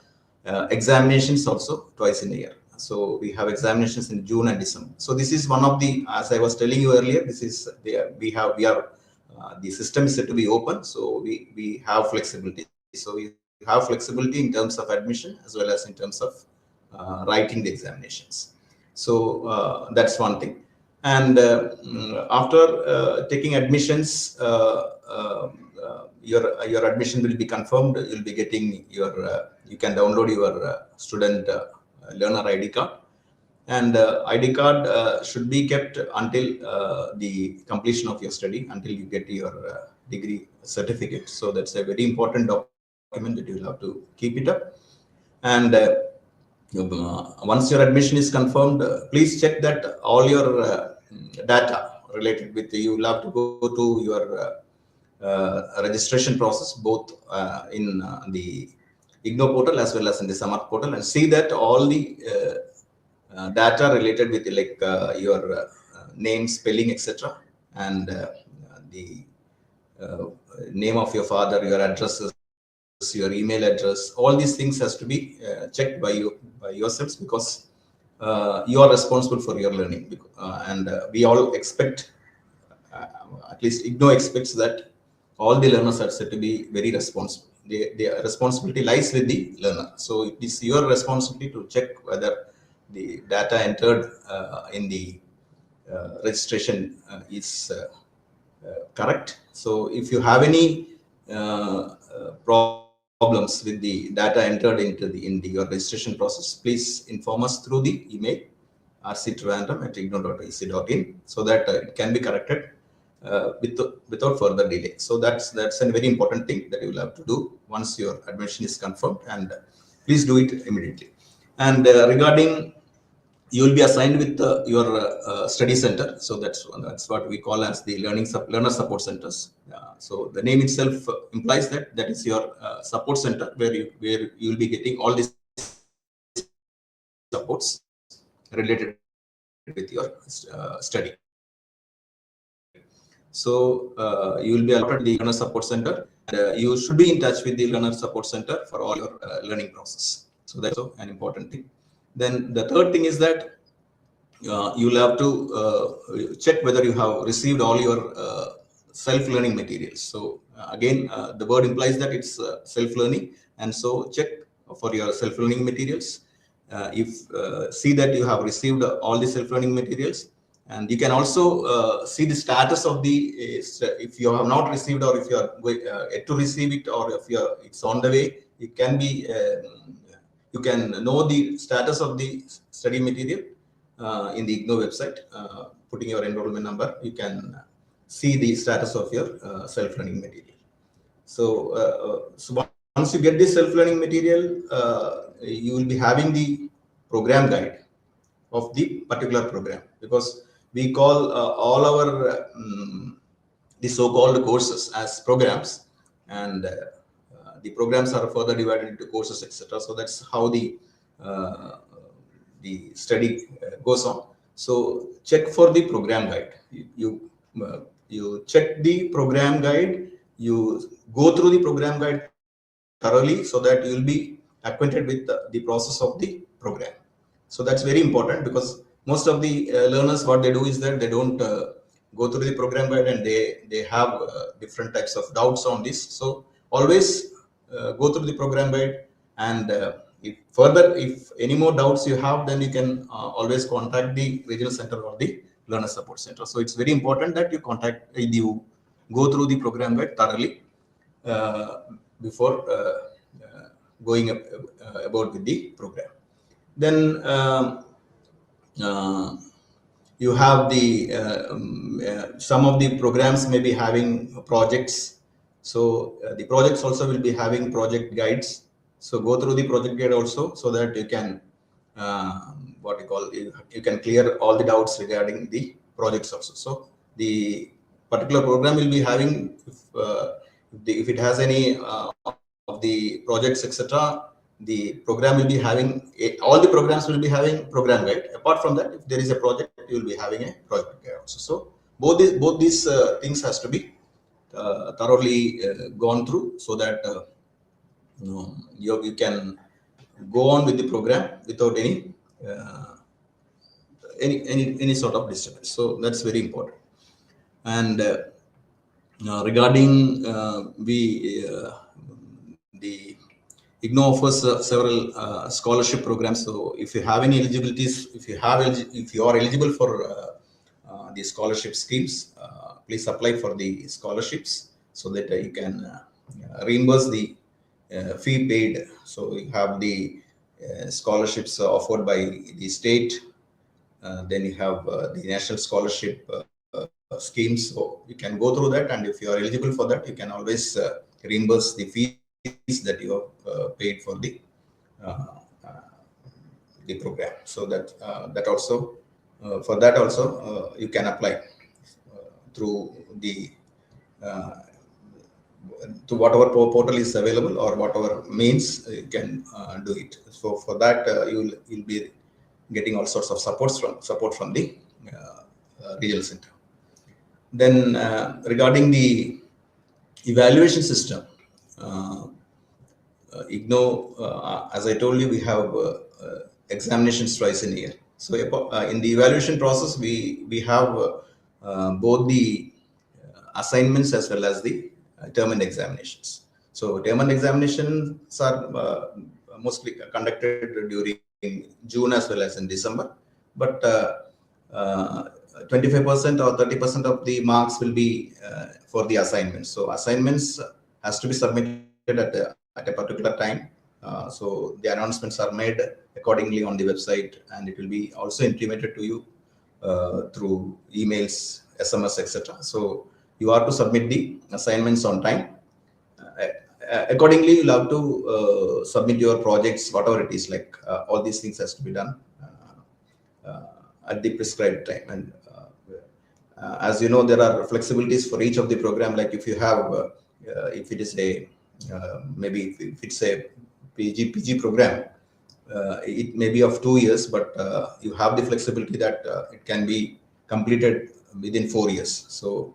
examinations also twice in a year. So we have examinations in June and December. So this is one of the, as I was telling you earlier, this is the system is said to be open, so we have flexibility. So we have flexibility in terms of admission as well as in terms of writing the examinations. So that's one thing. And after taking admissions, your admission will be confirmed. You'll be getting your you can download your student learner ID card, and ID card should be kept until the completion of your study, until you get your degree certificate. So that's a very important document that you'll have to keep it up. And once your admission is confirmed, please check that all your data related with you will have to go to your registration process, both in the IGNOU portal as well as in the Samarth portal, and see that all the data related with like your name, spelling, etc., and the name of your father, your addresses, your email address, all these things has to be checked by yourselves, because you are responsible for your learning, and we all expect, at least IGNOU expects, that all the learners are said to be very responsible. Their responsibility lies with the learner. So it is your responsibility to check whether the data entered in the registration is correct. So if you have any problems with the data entered into your registration process, please inform us through the email rctrivandrum@ignou.ac.in, so that it can be corrected without further delay. So that's a very important thing that you will have to do once your admission is confirmed, and please do it immediately. And regarding, you will be assigned with your study center. So that's what we call as the learner support centers. So the name itself implies that is your support center, where you will be getting all these supports related with your study. So you will be allotted the learner support center, and you should be in touch with the learner support center for all your learning process. So that's also an important thing. Then the third thing is that you will have to check whether you have received all your self-learning materials. So again, the word implies that it's self-learning, and so check for your self-learning materials. If see that you have received all the self-learning materials, and you can also see the status of the if you have not received, or if you are yet to receive it, or if it's on the way, it can be you can know the status of the study material in the IGNOU website. Putting your enrollment number, you can see the status of your self-learning material. So once you get this self-learning material, you will be having the program guide of the particular program, because we call all our the so-called courses as programs, and the programs are further divided into courses, etc. So that's how the study goes on. So check for the program guide. You check the program guide. You go through the program guide thoroughly, so that you will be acquainted with the process of the program. So that's very important, because most of the learners, what they do is that they don't go through the program guide, and they have different types of doubts on this. So always go through the program guide, and if any more doubts you have, then you can always contact the regional center or the learner support center. So it's very important that you go through the program guide thoroughly before going about with the program. Then you have the some of the programs may be having projects. So the projects also will be having project guides. So go through the project guide also, so that you can you can clear all the doubts regarding the projects also. So the particular program will be having, if it has any of the projects, etc., the program will be having all the programs will be having program guide. Apart from that, if there is a project, you will be having a project guide also. So both these things has to be thoroughly gone through, so that you can go on with the program without any sort of disturbance. So that's very important. And regarding the IGNOU offers several scholarship programs. So if you have any eligibilities, if you are eligible for the scholarship schemes, please apply for the scholarships, so that you can reimburse the fee paid. So you have the scholarships offered by the state. Then you have the national scholarship schemes. So you can go through that, and if you are eligible for that, you can always reimburse the fees that you have paid for the program. So that also for that also you can apply through the to whatever portal is available, or whatever means you can do it. So for that you'll be getting all sorts of support from the regional center. Then regarding the evaluation system, IGNOU, as I told you, we have examinations twice in a year. So in the evaluation process, we have both the assignments as well as the term and examinations. So term and examinations are mostly conducted during June as well as in December, but 25% or 30% of the marks will be for the assignments. So assignments has to be submitted at a particular time. So the announcements are made accordingly on the website, and it will be also intimated to you through emails, SMS, etc. So you are to submit the assignments on time. Accordingly, you'll have to submit your projects, whatever it is, like all these things has to be done at the prescribed time. And as you know, there are flexibilities for each of the program. Like if you have, if it is a maybe if it's a PG program, it may be of 2 years, but you have the flexibility that it can be completed within 4 years. So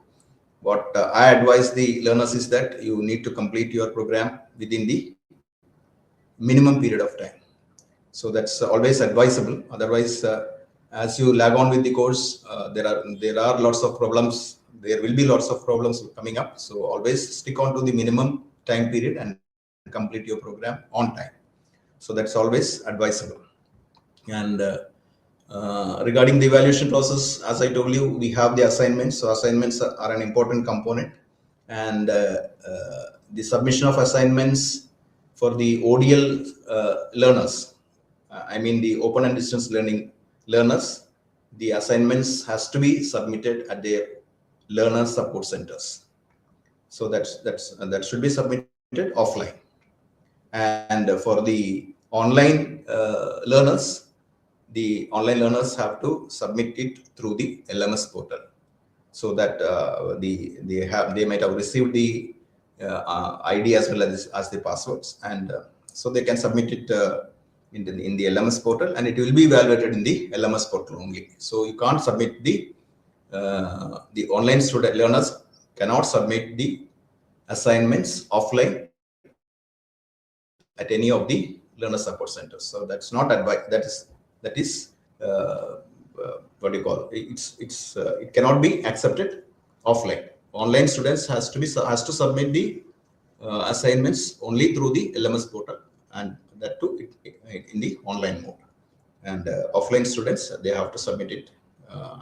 what I advise the learners is that you need to complete your program within the minimum period of time. So that's always advisable. Otherwise, as you lag on with the course, there are lots of problems. There will be lots of problems coming up. So always stick on to the minimum time period and complete your program on time. So that's always advisable. And regarding the evaluation process, as I told you, we have the assignments. So assignments are an important component, and the submission of assignments for the ODL learners, I mean the open and distance learning learners, the assignments has to be submitted at their learner support centers. So that should be submitted offline. And for the online learners, the online learners have to submit it through the LMS portal, so that they might have received the ID as well as the passwords, and so they can submit it in the LMS portal, and it will be evaluated in the LMS portal only. So you can't submit the online student learners cannot submit the assignments offline at any of the learner support centers. learner support centers. So that's not advice. That is what do you call it? It cannot be accepted offline. Online students has to submit the assignments only through the LMS portal, and that too in the online mode. And offline students, they have to submit it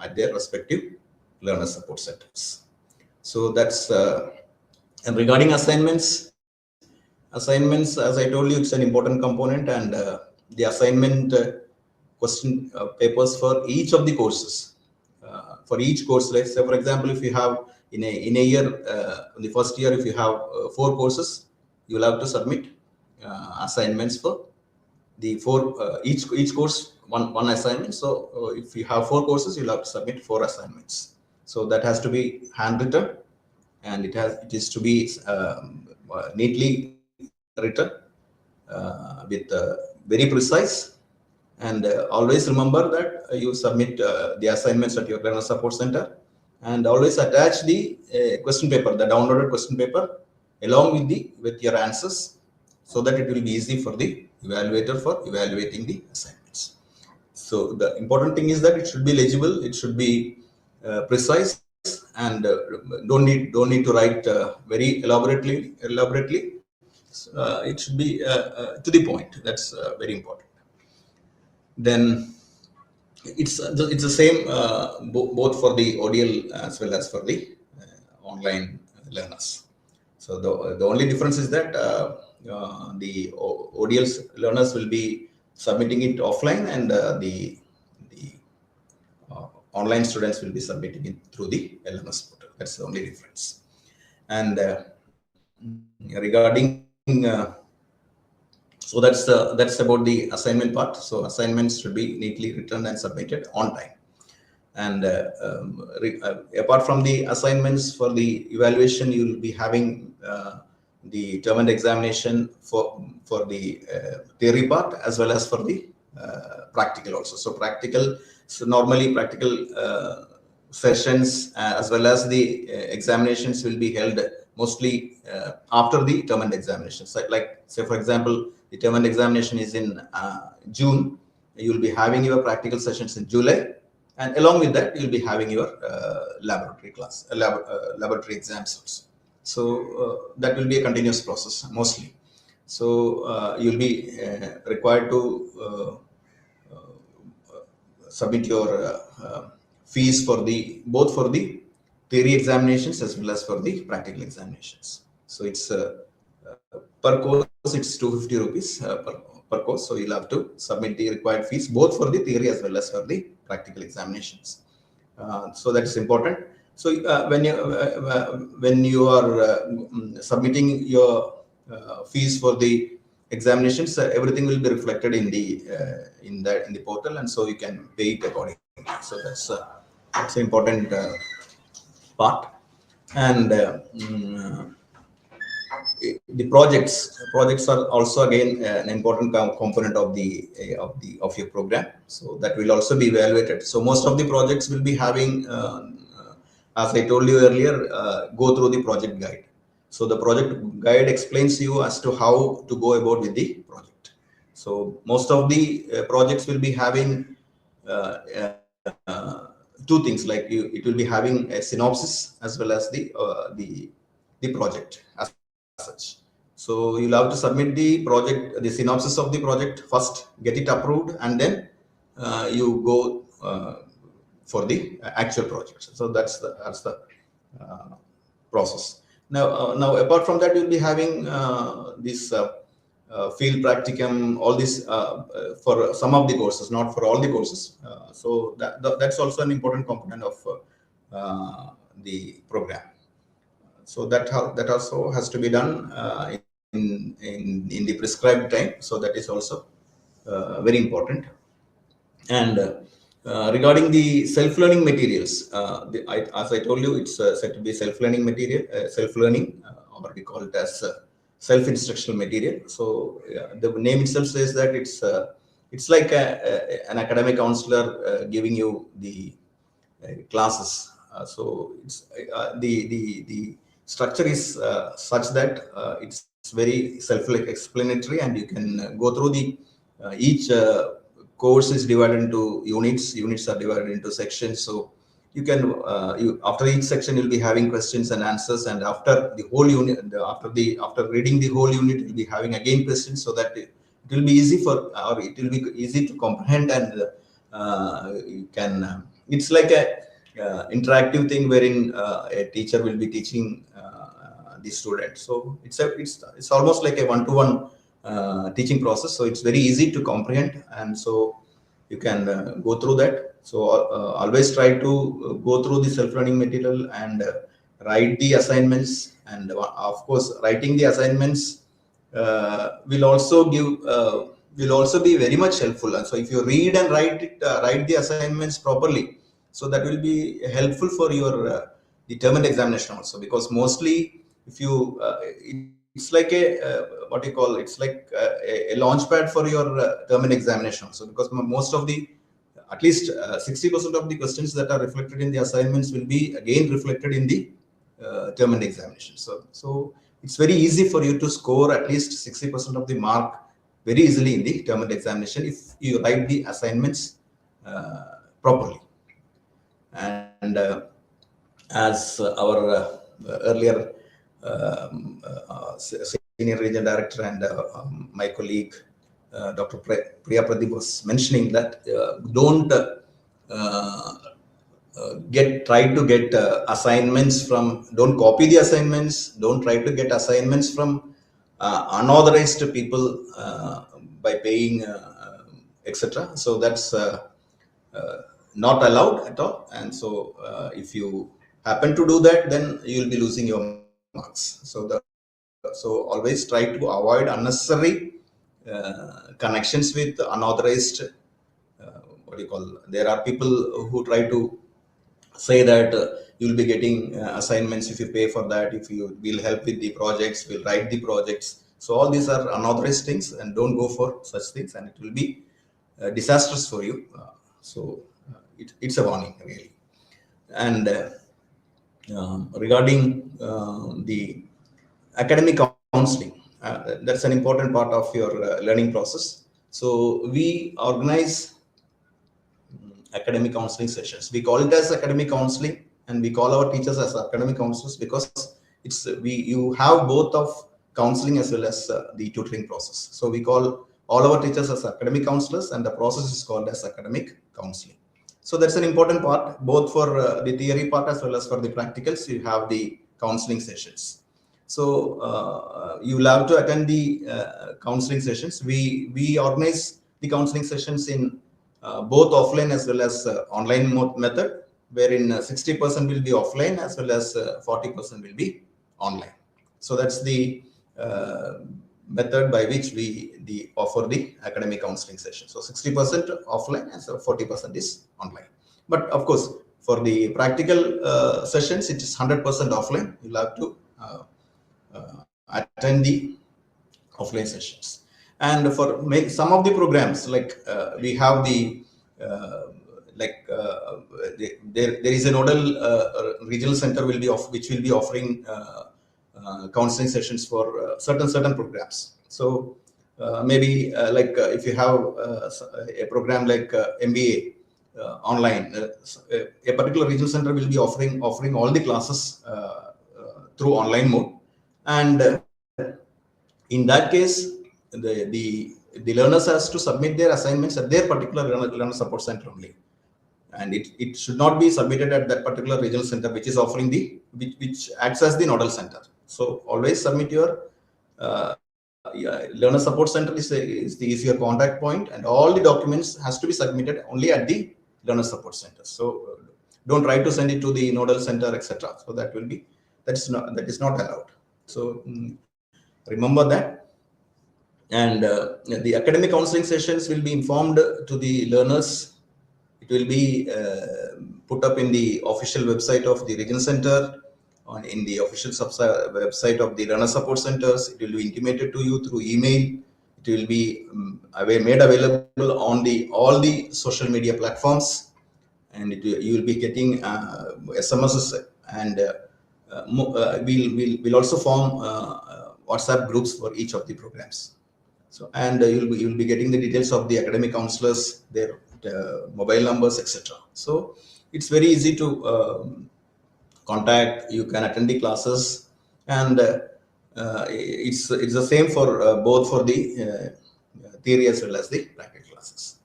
at their respective learner support centers. So that's and regarding assignments, as I told you, it's an important component, and the assignment question papers for each of the courses. For each course, let's say, for example, if you have in a year, in the first year, if you have 4 courses, you will have to submit assignments for the 4 each course one assignment. So if you have 4 courses, you'll have to submit 4 assignments. So that has to be handwritten, and it is to be neatly written with very precise. And always remember that you submit the assignments at your learner support center, and always attach the question paper, the downloaded question paper, along with your answers, so that it will be easy for the evaluator for evaluating the assignments. So the important thing is that it should be legible, it should be precise, and don't need to write very elaborately. It should be to the point. That's very important. Then it's the same both for the ODL as well as for the online learners. So the only difference is that the ODL learners will be submitting it offline, and the online students will be submitting it through the LMS portal. That's the only difference. And regarding so that's about the assignment part. So assignments should be neatly written and submitted on time. And apart from the assignments, for the evaluation, you will be having the term and examination for the theory part, as well as for the practical also. So normally practical sessions as well as the examinations will be held mostly after the term and examination. So like, say for example, the term and examination is in June, you will be having your practical sessions in July, and along with that, you'll be having your laboratory exams also. So that will be a continuous process mostly. So you'll be required to submit your fees for both for the theory examinations as well as for the practical examinations. So it's per course, it's 250 rupees per course. So you'll have to submit the required fees both for the theory as well as for the practical examinations. So that is important. So when you are submitting your fees for the examinations, everything will be reflected in the portal, and so you can pay it accordingly. So that's an important part. And the projects are also again an important component of your program. So that will also be evaluated. So most of the projects will be having, as I told you earlier, go through the project guide. So the project guide explains you as to how to go about with the project. So most of the projects will be having two things, like it will be having a synopsis as well as the project as such. So you'll have to submit the synopsis of the project first, get it approved, and then you go for the actual project. So that's the process. Now apart from that, you'll be having this field practicum, all this for some of the courses, not for all the courses. So that's also an important component of the program. So that also has to be done in the prescribed time. So that is also very important. And regarding the self-learning materials, as I told you, it's said to be self-learning material, or we call it as self-instructional material. So the name itself says that it's like an academic counselor giving you the classes. So it's the structure is such that it's very self-explanatory, and you can go through the each course is divided into units. Units are divided into sections. So you can after each section you'll be having questions and answers, and after the whole unit, after reading the whole unit, you'll be having again questions, so that it will be easy or it will be easy to comprehend, and you can it's like a interactive thing wherein a teacher will be teaching the student. So it's almost like a one-to-one teaching process. So it's very easy to comprehend, and so you can go through that. So always try to go through the self-learning material and write the assignments. And of course, writing the assignments will also be very much helpful. And so if you read and write the assignments properly, so that will be helpful for your determined examination also, because mostly if you it's like a what you call, it's like a launch pad for your term examination also, because most of the at least 60% of the questions that are reflected in the assignments will be again reflected in the term examination. So it's very easy for you to score at least 60% of the mark very easily in the term examination if you write the assignments properly. And as our earlier senior region director and my colleague Dr. Priya Pradeep was mentioning, that don't try to get assignments from, don't copy the assignments, don't try to get assignments from unauthorized people by paying etc. So that's not allowed at all. And so if you happen to do that, then you will be losing your marks. So always try to avoid unnecessary connections with unauthorized what do you call, there are people who try to say that you will be getting assignments if you pay for that, if you will help with the projects, will write the projects. So all these are unauthorized things, and don't go for such things, and it will be disastrous for you. It's a warning, really. And regarding the academic counseling, that's an important part of your learning process. So we organize academic counseling sessions. We call it as academic counseling, and we call our teachers as academic counselors, because you have both of counseling as well as the tutoring process. So we call all our teachers as academic counselors, and the process is called as academic counseling. So that's an important part, both for the theory part as well as for the practicals. You have the counseling sessions. So you will have to attend the counseling sessions. We organize the counseling sessions in both offline as well as online method, wherein 60% will be offline as well as 40% will be online. So that's the method by which we offer the academic counseling session. So 60% offline and 40% is online. But of course, for the practical sessions, it is 100% offline. You'll have to attend the offline sessions. And for some of the programs, like we have the there is a nodal regional center which will be offering counseling sessions for certain programs. So maybe if you have a program like MBA online, a particular regional center will be offering all the classes through online mode. And in that case, the learners has to submit their assignments at their particular learner support center only, and it should not be submitted at that particular regional center which is offering which acts as the nodal center. So always submit your learner support center is your contact point, and all the documents has to be submitted only at the learner support center. So don't try to send it to the nodal center, etc. So that is not allowed. So remember that. And the academic counseling sessions will be informed to the learners. It will be put up in the official website of the regional center, in the official website of the learner support centers. It will be intimated to you through email. It will be made available on all the social media platforms, and you will be getting SMSs and we'll also form WhatsApp groups for each of the programs. So, and you'll be getting the details of the academic counselors, their mobile numbers, etc. So it's very easy to contact. You can attend the classes, and it's the same for both for the theory as well as the practical classes.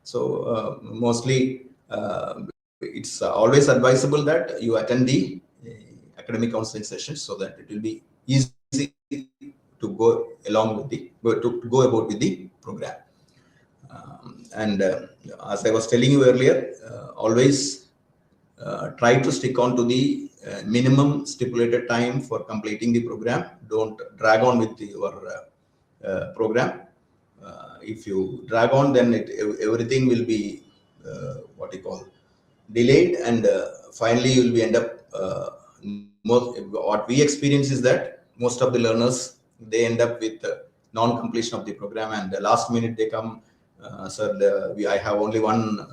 So mostly it's always advisable that you attend the academic counseling sessions, so that it will be easy to go along with the to go about with the program. And as I was telling you earlier, always try to stick on to the minimum stipulated time for completing the program. Don't drag on with your program. If you drag on, then everything will be what you call delayed, and finally you will be end up what we experience is that most of the learners, they end up with non-completion of the program, and the last minute they come, sir, I have only one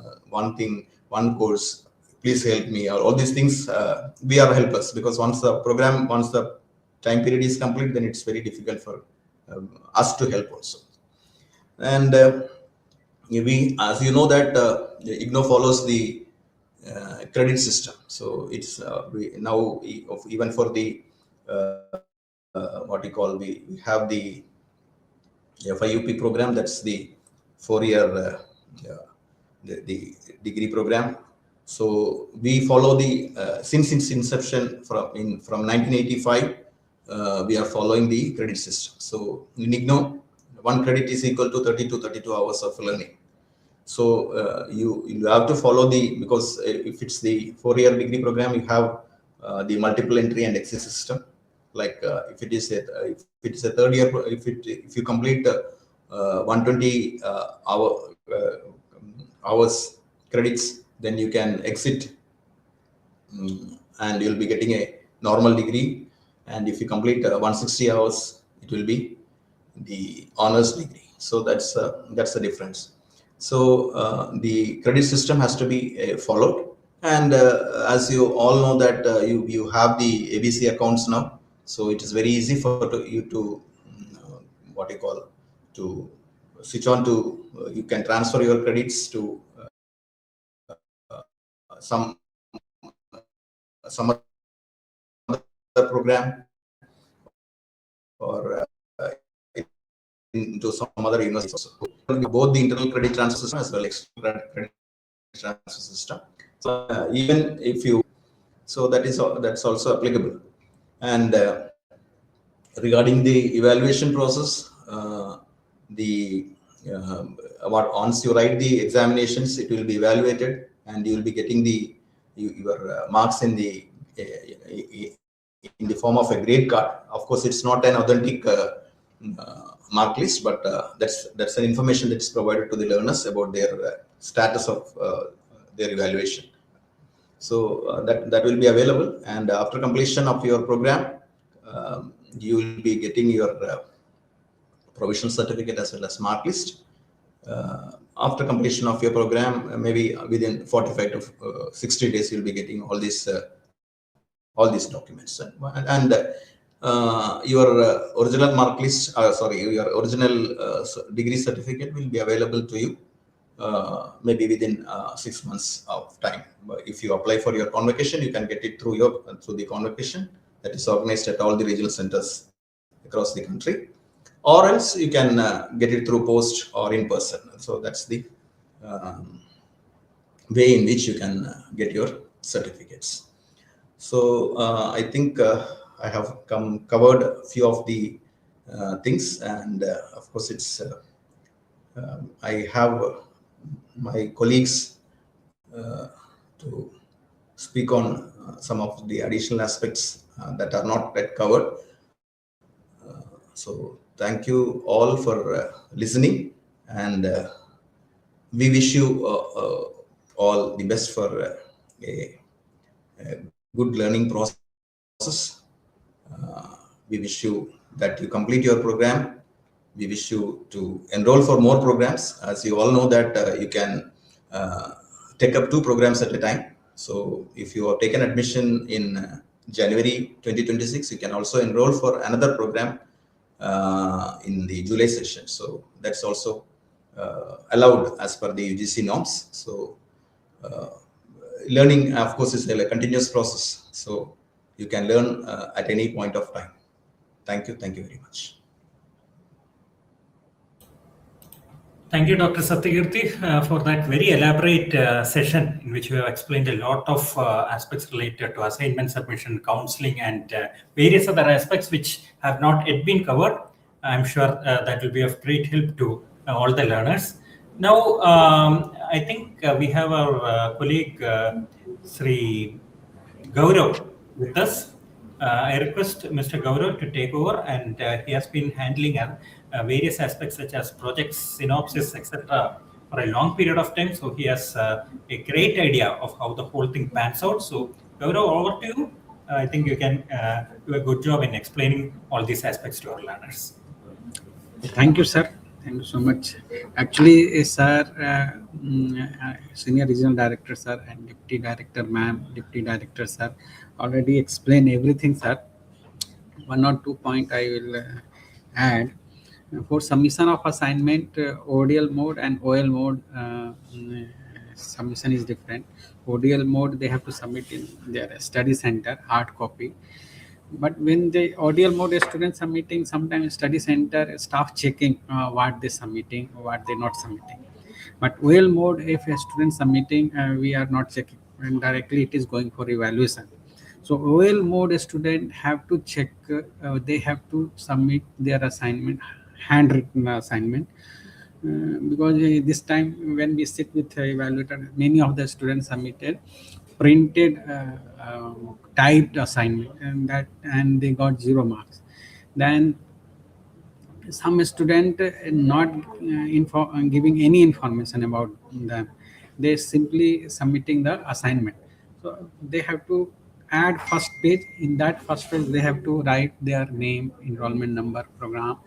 course, please help me, or all these things. We are helpless, because once the time period is complete, then it's very difficult for us to help also. And we, as you know, that IGNOU follows the credit system. So it's now even for the what you call, we have the FIUP program, that's the 4-year the degree program. So we follow the since its inception from 1985, we are following the credit system. So in IGNOU, 1 credit is equal to 30 to 32 hours of learning. So you have to follow because if it's the 4-year degree program, you have the multiple entry and exit system. Like if it is a 3rd year, if you complete 120 hours credits, then you can exit, and you'll be getting a normal degree. And if you complete 160 hours, it will be the honors degree. So that's the difference. So the credit system has to be followed. And as you all know that you have the ABC accounts now, so it is very easy for you to what you call to switch on to you can transfer your credits to some other program, or into some other university also. Both the internal credit transfer system as well as external credit transfer system. So even if you, so that's also applicable. And regarding the evaluation process, once you write the examinations, it will be evaluated, and you will be getting your marks in the form of a grade card. Of course, it's not an authentic mark list, but that's an information that's provided to the learners about their status of their evaluation. So that will be available, and after completion of your program, you will be getting your provisional certificate as well as mark list. After completion of your program, maybe within 45 to 60 days, you'll be getting all these documents, and your original mark list, your original degree certificate will be available to you maybe within 6 months of time. But if you apply for your convocation, you can get it through the convocation that is organized at all the regional centers across the country, or else you can get it through post or in person. So that's the way in which you can get your certificates. So I think I have covered a few of the things, and of course it's I have my colleagues to speak on some of the additional aspects that are not yet covered. So thank you all for listening, and we wish you all the best for a good learning process. We wish you that you complete your program. We wish you to enroll for more programs. As you all know that you can take up 2 programs at a time. So if you have taken admission in January 2026, you can also enroll for another program in the July session. So that's also allowed as per the UGC norms. So learning, of course, is a continuous process. So you can learn at any point of time. Thank you. Thank you very much. Thank you, Dr. Satyakirti, for that very elaborate session in which you have explained a lot of aspects related to assignment submission, counseling, and various other aspects which have not yet been covered. I'm sure that will be of great help to all the learners. Now, I think we have our colleague Sri Gaurav with us. I request Mr. Gaurav to take over, and he has been handling various aspects such as projects, synopsis, etc. for a long period of time. So he has a great idea of how the whole thing pans out. So Gaurav, over to you. I think you can do a good job in explaining all these aspects to our learners. Thank you, sir. Thank you so much. Actually, sir, Senior Regional Director, sir, and Deputy Director, ma'am, Deputy Director, sir, already explained everything, sir. One or two point I will add. For submission of assignment, ODL mode and OL mode submission is different. ODL mode, they have to submit in their study center, hard copy. But when the ODL mode student submitting, sometimes study center staff checking what they submitting, what they not submitting. But OL mode, if a student submitting, we are not checking, and directly it is going for evaluation. So OL mode student have to check, they have to submit their assignment, handwritten assignment. Because this time when we sit with evaluator, many of the students submitted printed typed assignment, and they got 0 marks. Then some student not giving any information about them, they simply submitting the assignment. So they have to add first page. In that first page they have to write their name, enrollment number, program,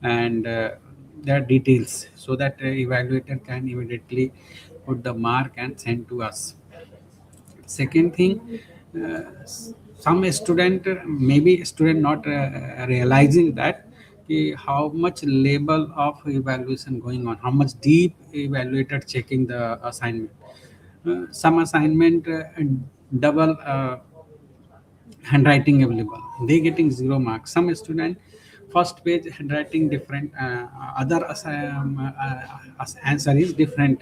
and their details, so that evaluator can immediately put the mark and send to us. Second thing, some student, maybe student not realizing that how much level of evaluation going on, how much deep evaluator checking the assignment. Some assignment double handwriting available, they getting 0 marks. Some student first page handwriting different, other answer is different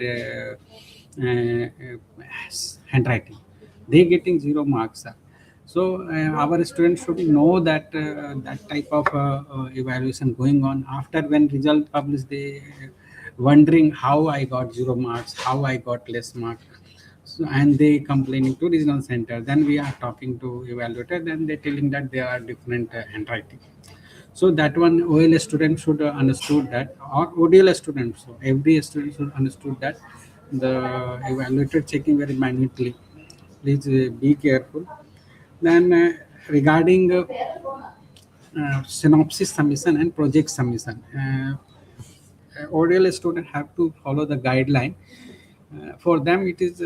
handwriting, they getting 0 marks. So our students should know that that type of evaluation going on. After when result published, they wondering how I got 0 marks, how I got less marks. So, and they complaining to regional center. Then we are talking to evaluator. Then they telling that they are different handwriting. So that one OL student should understood that, or ODL student. So every student should understood that the evaluator checking very minutely. Please be careful. Then regarding synopsis submission and project submission, ODL student have to follow the guideline. For them it is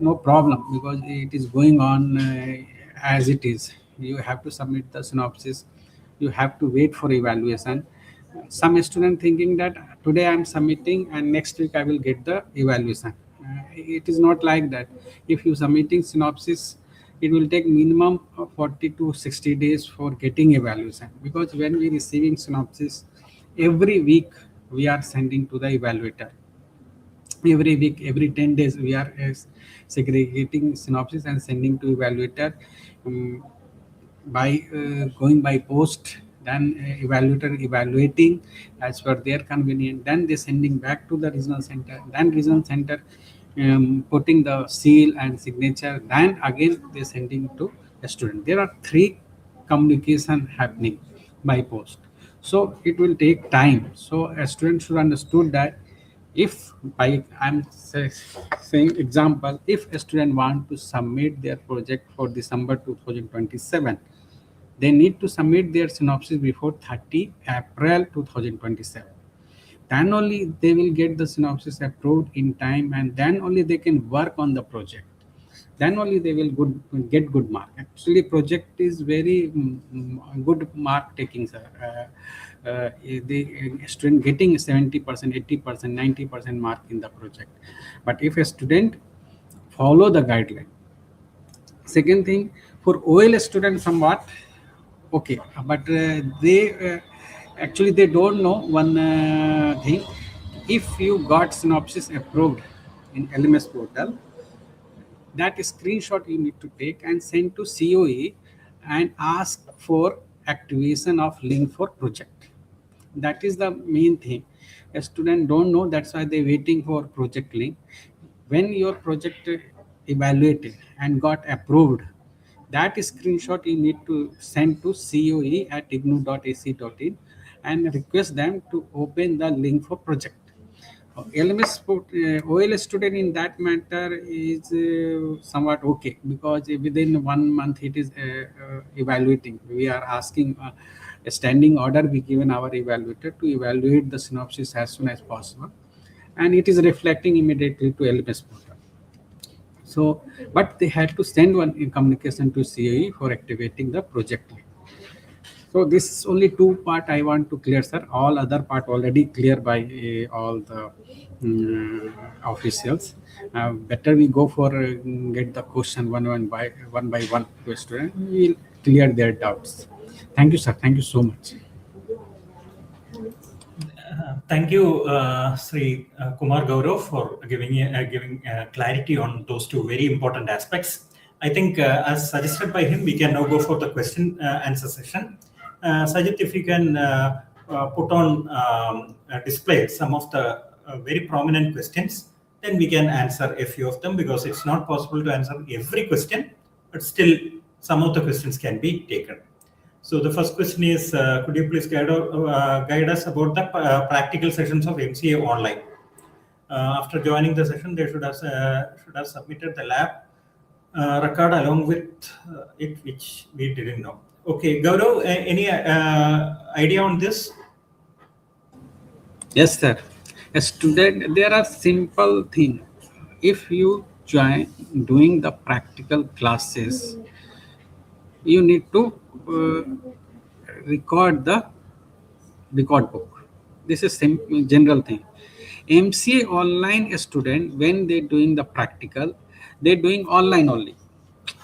no problem, because it is going on as it is. You have to submit the synopsis, you have to wait for evaluation. Some student thinking that today I am submitting and next week I will get the evaluation. It is not like that. If you submitting synopsis, it will take minimum of 40 to 60 days for getting evaluation, because when we receiving synopsis, every week we are sending to the evaluator. Every week, every 10 days, we are segregating synopsis and sending to evaluator by going by post. Then evaluator evaluating as per their convenience. Then they sending back to the regional center. Then regional center putting the seal and signature. Then again they sending to a student. There are 3 communication happening by post. So it will take time. So a student should understood that, if by I'm saying example, if a student want to submit their project for December 2027, they need to submit their synopsis before 30 April 2027. Then only they will get the synopsis approved in time, and then only they can work on the project. then only they will get good mark. Actually, project is very good mark taking, sir. The student getting 70%, 80%, 90% mark in the project. But if a student follow the guideline. Second thing, for OL students somewhat okay, but they don't know one thing. If you got synopsis approved in LMS portal, that screenshot you need to take and send to COE and ask for activation of link for project. That is the main thing. A student don't know, that's why they waiting for project link. When your project evaluated and got approved, that screenshot you need to send to COE at ignou.ac.in and request them to open the link for project. OL student in that matter is somewhat okay, because within 1 month it is evaluating. We are asking a standing order, we given our evaluator to evaluate the synopsis as soon as possible, and it is reflecting immediately to LMS portal. So, but they had to send one communication to CAE for activating the project link. So this is only two part I want to clear, sir. All other part already clear by all the officials. Better we go for get the question one by one to a student. We will clear their doubts. Thank you, sir. Thank you so much. Thank you, Sri Kumar Gaurav, for giving clarity on those two very important aspects. I think, as suggested by him, we can now go for the question answer session. Sajid, if you can put on display some of the very prominent questions, then we can answer a few of them, because it's not possible to answer every question, but still some of the questions can be taken. So the first question is, could you please guide us about the practical sessions of MCA online? After joining the session, they should have submitted the lab record along with it, which we didn't know. Okay, Gaurav, any idea on this? Yes, sir. A student, there are simple things. If you join doing the practical classes, you need to record the record book. This is general thing. MCA online student, when they doing the practical, they doing online only.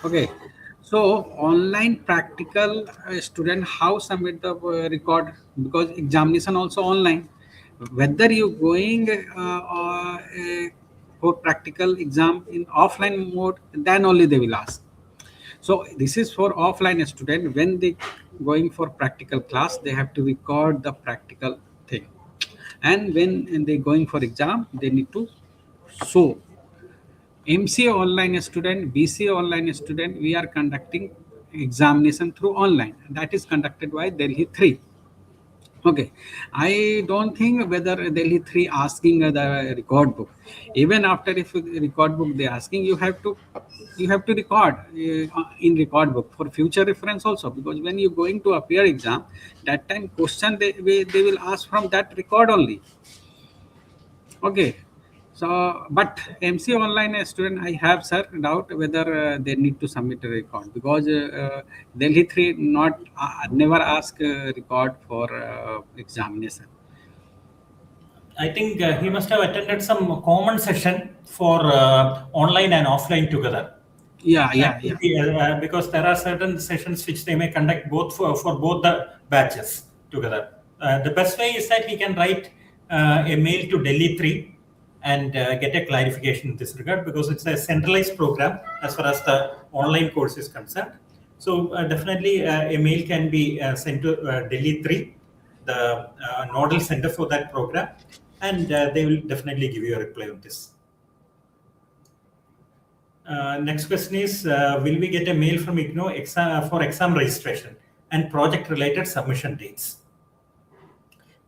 Okay. So online practical student, how submit the record, because examination also online. Whether you going for practical exam in offline mode, then only they will ask. So this is for offline student. When they going for practical class, they have to record the practical thing. And when they going for exam, they need to show. MCA online student, BCA online student, we are conducting examination through online. That is conducted by Delhi 3. Okay, I don't think whether Delhi 3 asking the record book. Even after if record book they asking, you have to record in record book for future reference also, because when you going to appear exam, that time question they will ask from that record only. Okay. So, but MC online student, I have, sir, doubt whether they need to submit a record, because Delhi 3 not never ask record for examination. I think he must have attended some common session for online and offline together. Yeah. Because there are certain sessions which they may conduct both for both the batches together. The best way is that he can write a mail to Delhi 3 and get a clarification in this regard, because it's a centralized program as far as the online course is concerned. So definitely a mail can be sent to Delhi 3, the nodal center for that program, and they will definitely give you a reply on this. Next question is, will we get a mail from IGNOU for exam registration and project related submission dates?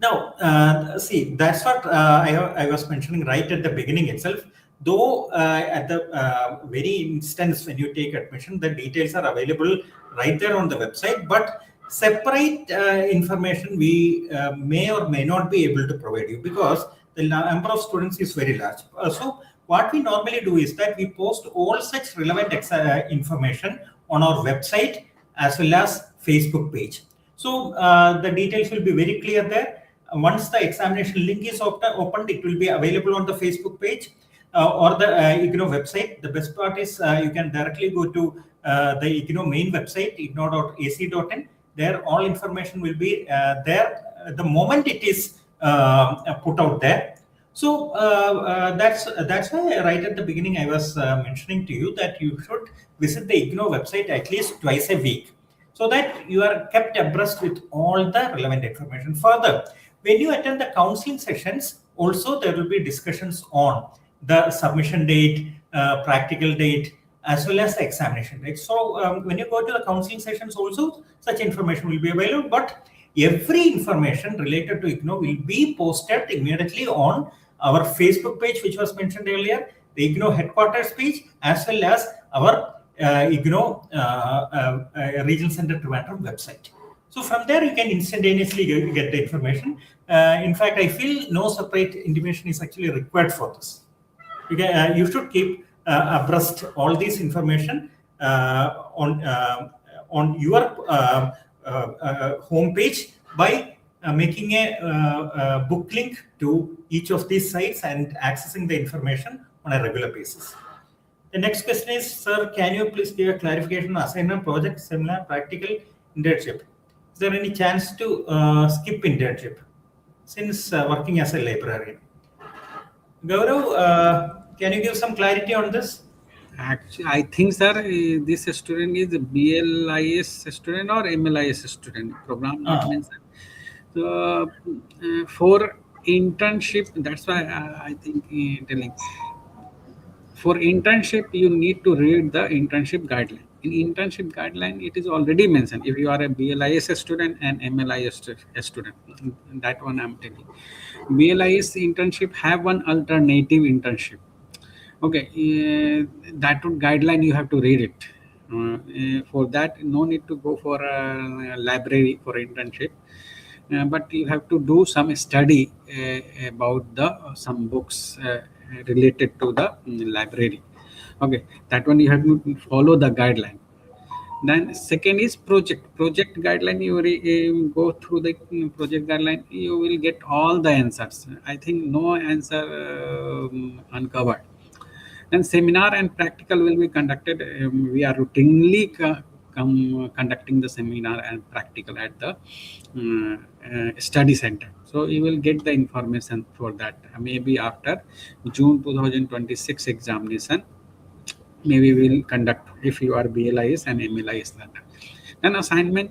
Now, see, that's what I was mentioning right at the beginning itself. Though at the very instance when you take admission, the details are available right there on the website, but separate information we may or may not be able to provide you, because the number of students is very large. So what we normally do is that we post all such relevant information on our website as well as Facebook page. So the details will be very clear there. Once the examination link is opened, it will be available on the Facebook page or the IGNOU website. The best part is you can directly go to the IGNOU main website, ignou.ac.in. There, all information will be there the moment it is put out there. So that's why right at the beginning I was mentioning to you that you should visit the IGNOU website at least twice a week, so that you are kept abreast with all the relevant information. Further, when you attend the counseling sessions, also there will be discussions on the submission date, practical date, as well as the examination date. So when you go to the counseling sessions also, such information will be available, but every information related to IGNOU will be posted immediately on our Facebook page, which was mentioned earlier, the IGNOU headquarters page, as well as our IGNOU Regional Center Trivandrum website. So from there, you can instantaneously get the information. In fact, I feel no separate intimation is actually required for this. You should keep abreast all this information on your homepage by making a book link to each of these sites and accessing the information on a regular basis. The next question is, sir, can you please give a clarification on assignment, project, seminar, practical, internship? Is there any chance to skip internship since working as a librarian? Gaurav, can you give some clarity on this? Actually, I think, sir, this student is BLIS student or MLIS student. Program not mentioned. So for internship, that's why I think telling. For internship, you need to read the internship guideline. In internship guideline, it is already mentioned. If you are a BLIS student and MLIS student, that one I'm telling. BLIS internship have one alternative internship. Okay, that guideline you have to read it. For that, no need to go for a library for internship, but you have to do some study about some books related to the library. Okay, that one you have to follow the guideline. Then second is project guideline. You go through the project guideline, you will get all the answers. I think no answer uncovered. Then seminar and practical will be conducted. We are routinely conducting the seminar and practical at the study center. So you will get the information for that. Maybe after June 2026 examination, maybe we will conduct if you are BLIS and MLIS. Then assignment,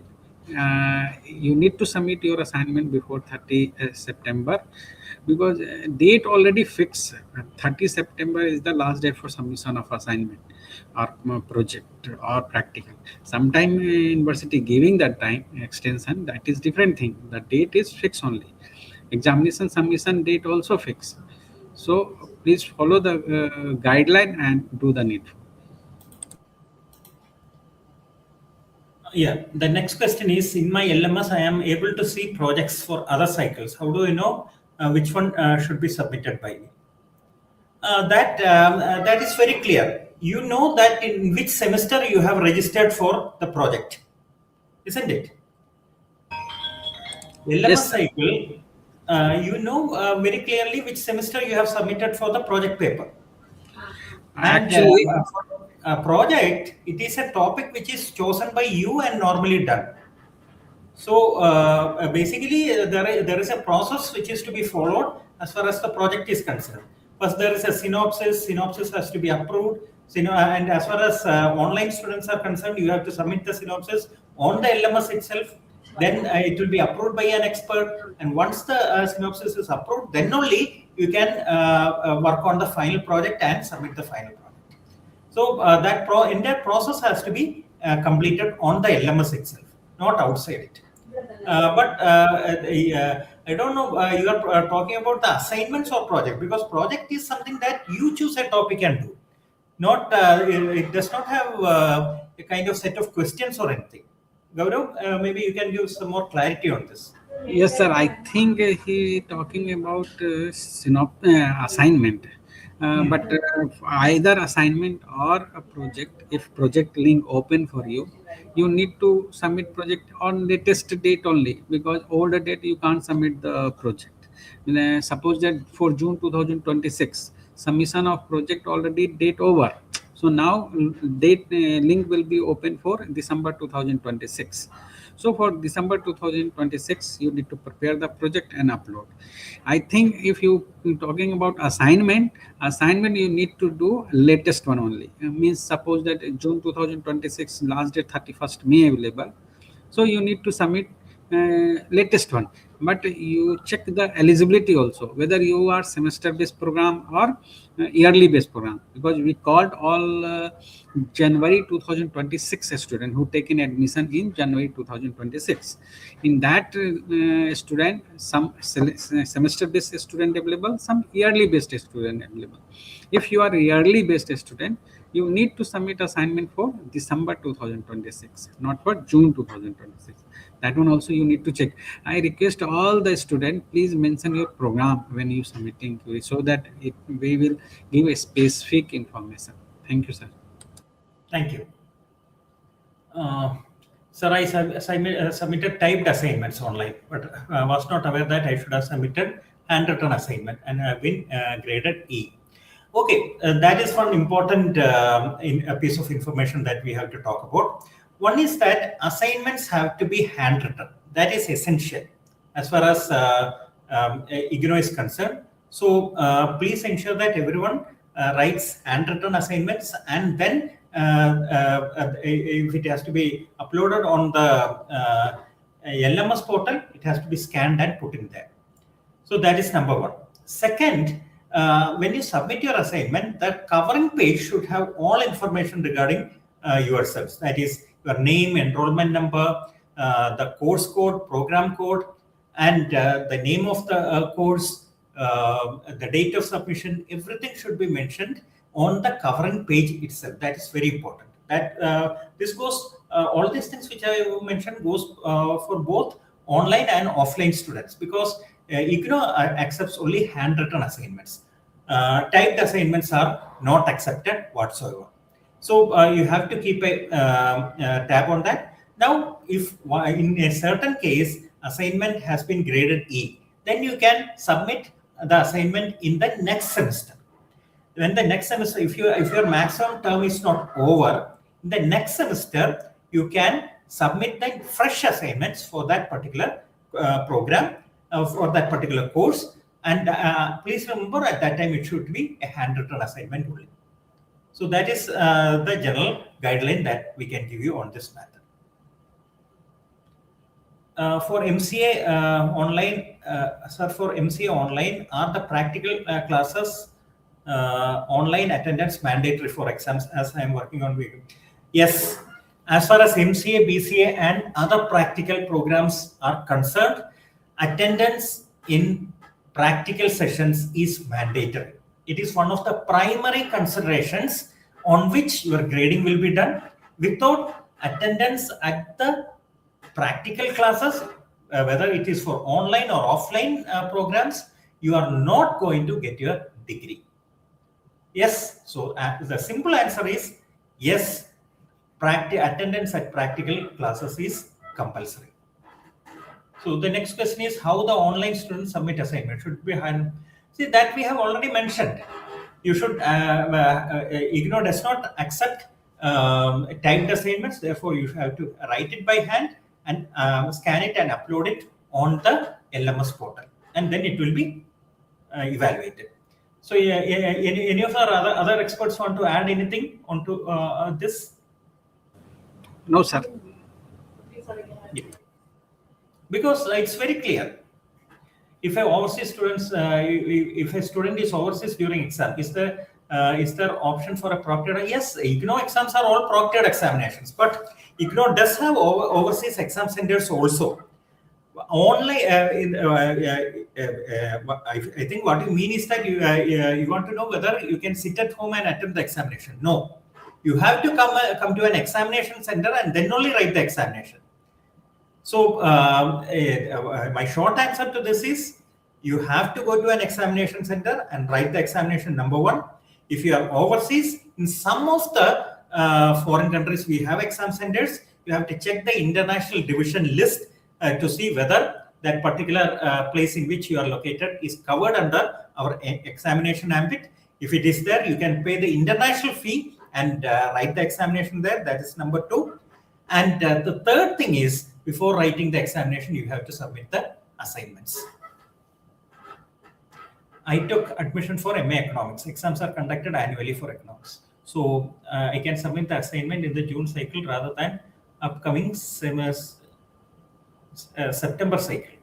you need to submit your assignment before 30 September, because date already fixed. 30 September is the last day for submission of assignment or project or practical. Sometime university giving that time extension, that is different thing. The date is fixed only. Examination submission date also fixed. So please follow the guideline and do the needful. Yeah, the next question is, in my LMS, I am able to see projects for other cycles. How do I know which one should be submitted by me? That is very clear. You know that in which semester you have registered for the project, isn't it? LMS Yes. cycle, you know very clearly which semester you have submitted for the project paper. Actually, For a project, it is a topic which is chosen by you and normally done. So basically, there is a process which is to be followed as far as the project is concerned. First, there is a synopsis. Synopsis has to be approved. And as far as online students are concerned, you have to submit the synopsis on the LMS itself. Then it will be approved by an expert. And once the synopsis is approved, then only you can work on the final project and submit the final project. So that entire process has to be completed on the LMS itself, not outside it. But I don't know, you are talking about the assignments or project, because project is something that you choose a topic and do. Not it does not have a kind of set of questions or anything. Gaurav, maybe you can give some more clarity on this. yes, sir. I think he talking about assignment. But either assignment or a project, if project link open for you, you need to submit project on latest date only, because older date you can't submit the project. Suppose that for June 2026 submission of project already date over, so now date link will be open for December 2026. So for December 2026, you need to prepare the project and upload. I think if you talking about assignment you need to do latest one only. Means suppose that June 2026 last date 31st May available, so you need to submit latest one. But you check the eligibility also, whether you are semester based program or yearly based program, because we called all January 2026 student who taken admission in January 2026. In that student, some semester based student available, some yearly based student available. If you are a yearly based student, you need to submit assignment for December 2026, not for June 2026. That one also you need to check. I request all the students, please mention your program when you submitting query, so that we will give a specific information. Thank you, sir. Thank you. Sir, I submitted typed assignments online, but I was not aware that I should have submitted handwritten assignment, and I have been graded E. Okay, that is one important a piece of information that we have to talk about. One is that assignments have to be handwritten. That is essential as far as IGNOU is concerned. So please ensure that everyone writes handwritten assignments, and then if it has to be uploaded on the LMS portal, it has to be scanned and put in there. So that is number one. Second, when you submit your assignment, the covering page should have all information regarding yourselves. That is your name, enrollment number, the course code, program code, and the name of the course, the date of submission. Everything should be mentioned on the covering page itself. That is very important. That this goes, all these things which I mentioned goes for both online and offline students, because IGNOU accepts only handwritten assignments. Typed assignments are not accepted whatsoever. So you have to keep a tab on that. Now, if in a certain case assignment has been graded E, then you can submit the assignment in the next semester. When the next semester, if your maximum term is not over, in the next semester you can submit the fresh assignments for that particular program, for that particular course. And please remember, at that time it should be a handwritten assignment only. So that is the general guideline that we can give you on this matter. For MCA online, sir, for MCA online, are the practical classes online attendance mandatory for exams, as I am working on? Yes, as far as MCA, BCA and other practical programs are concerned, attendance in practical sessions is mandatory. It is one of the primary considerations on which your grading will be done. Without attendance at the practical classes, whether it is for online or offline programs, you are not going to get your degree. Yes, so the simple answer is yes, attendance at practical classes is compulsory. So the next question is how the online students submit assignment should be hand. See, that we have already mentioned. You should IGNOU does not accept typed assignments. Therefore, you have to write it by hand and scan it and upload it on the LMS portal, and then it will be evaluated. So, any of our other experts want to add anything onto this? No, sir. Yeah. Because it's very clear. If a overseas students, if a student is overseas during exam, is there option for a proctored? Yes, IGNOU exams are all proctored examinations, but IGNOU does have overseas exam centers also. Only, I think what you mean is that you want to know whether you can sit at home and attempt the examination. No, you have to come to an examination center and then only write the examination. So my short answer to this is you have to go to an examination center and write the examination number 1. If you are overseas, in some of the foreign countries we have exam centers, you have to check the international division list to see whether that particular place in which you are located is covered under our examination ambit. If it is there, you can pay the international fee and write the examination there. That is number 2. And the third thing is, before writing the examination, you have to submit the assignments. I took admission for MA Economics. Exams are conducted annually for economics. So I can submit the assignment in the June cycle rather than upcoming September cycle.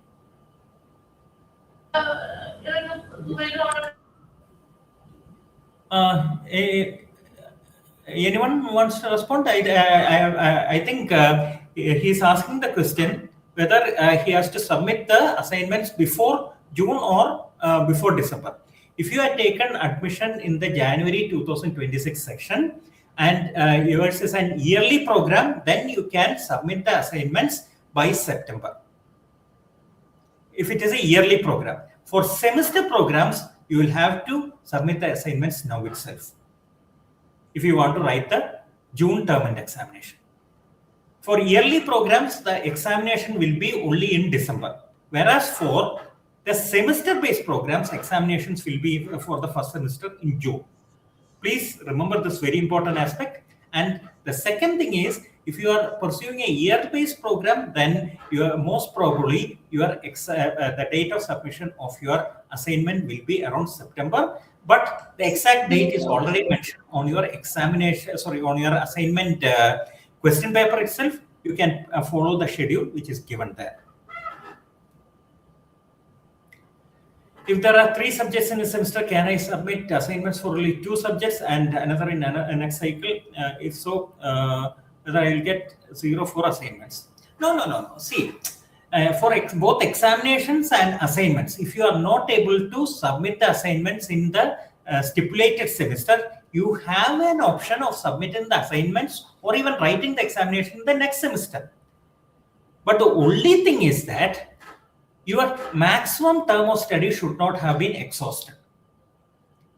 Anyone wants to respond? I think he's asking the question whether he has to submit the assignments before June or before December. If you had taken admission in the January 2026 section and yours is an yearly program, then you can submit the assignments by September. If it is a yearly program. For semester programs, you will have to submit the assignments now itself if you want to write the June term and examination. For yearly programs, the examination will be only in December. Whereas for the semester-based programs, examinations will be for the first semester in June. Please remember this very important aspect. And the second thing is, if you are pursuing a year-based program, then you are most probably the date of submission of your assignment will be around September. But the exact date is already mentioned on your examination, on your assignment question paper itself. You can follow the schedule which is given there. If there are 3 subjects in a semester, can I submit assignments for only 2 subjects and another in the next cycle? If so, whether I will get 0 for assignments? No. See, for both examinations and assignments, if you are not able to submit the assignments in the stipulated semester, you have an option of submitting the assignments or even writing the examination in the next semester. But the only thing is that your maximum term of study should not have been exhausted.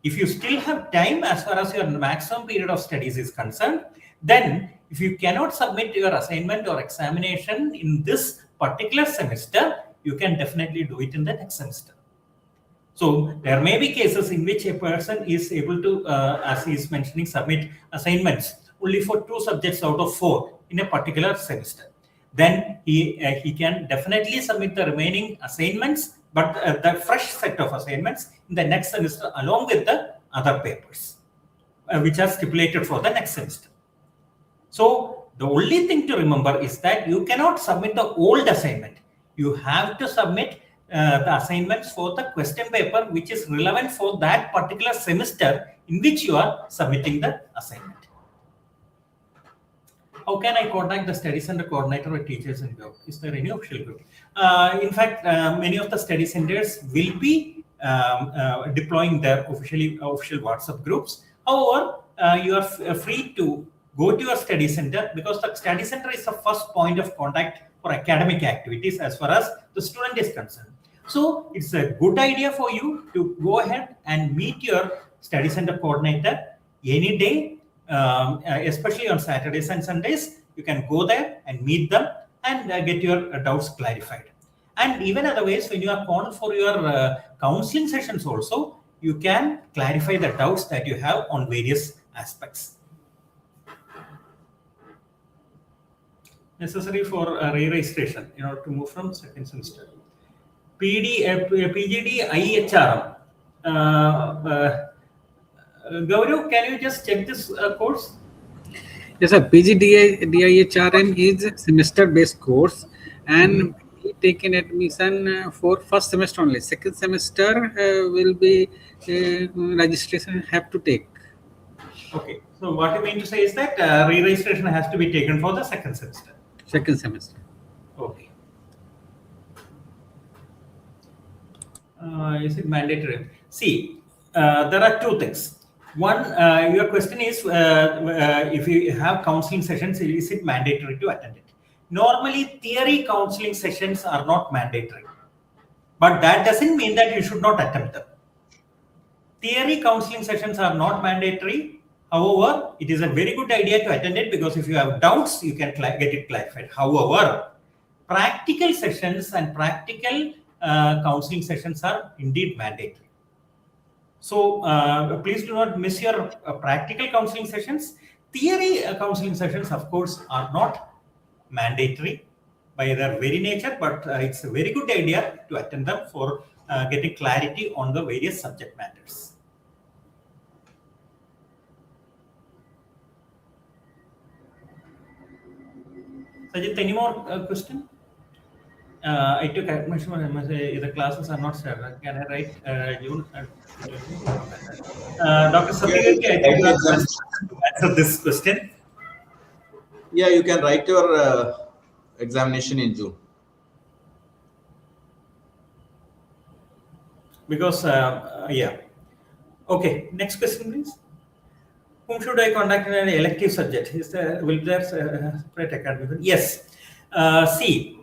If you still have time as far as your maximum period of studies is concerned, then if you cannot submit your assignment or examination in this particular semester, you can definitely do it in the next semester. So there may be cases in which a person is able to, as he is mentioning, submit assignments only for 2 subjects out of 4 in a particular semester. Then he can definitely submit the remaining assignments, but the fresh set of assignments in the next semester along with the other papers, which are stipulated for the next semester. So the only thing to remember is that you cannot submit the old assignment. You have to submit the assignments for the question paper which is relevant for that particular semester in which you are submitting the assignment. How can I contact the study center coordinator or teachers in group? Is there any official group? In fact, many of the study centers will be deploying their official WhatsApp groups. However, you are free to go to your study center, because the study center is the first point of contact for academic activities as far as the student is concerned. So it's a good idea for you to go ahead and meet your study center coordinator any day. Especially on Saturdays and Sundays, you can go there and meet them and get your doubts clarified. And even otherwise, when you are called for your counseling sessions also, you can clarify the doubts that you have on various aspects. Necessary for re-registration in order to move from second semester. PGD IHRM. Gaurav, can you just check this course? Yes, sir. PGDIHRM is a semester-based course, and we taken admission for first semester only. Second semester will be registration have to take. Okay. So what you mean to say is that re-registration has to be taken for the second semester. Second semester. Okay. Is it mandatory? See, there are 2 things. One, your question is, if you have counseling sessions, is it mandatory to attend it? Normally, theory counseling sessions are not mandatory. But that doesn't mean that you should not attempt them. Theory counseling sessions are not mandatory. However, it is a very good idea to attend it because if you have doubts, you can get it clarified. However, practical sessions and practical counseling sessions are indeed mandatory. So please do not miss your practical counseling sessions. Theory counseling sessions, of course, are not mandatory by their very nature, but it's a very good idea to attend them for getting clarity on the various subject matters. Sajid, any more question? I took admission on MSA. The classes are not started. Can I write June? Dr. Satyakirti, I think you are the best person to answer this question. Yeah, you can write your examination in June. Because, yeah. Okay, next question, please. Whom should I contact in an elective subject? Will there separate academic? Yes. See,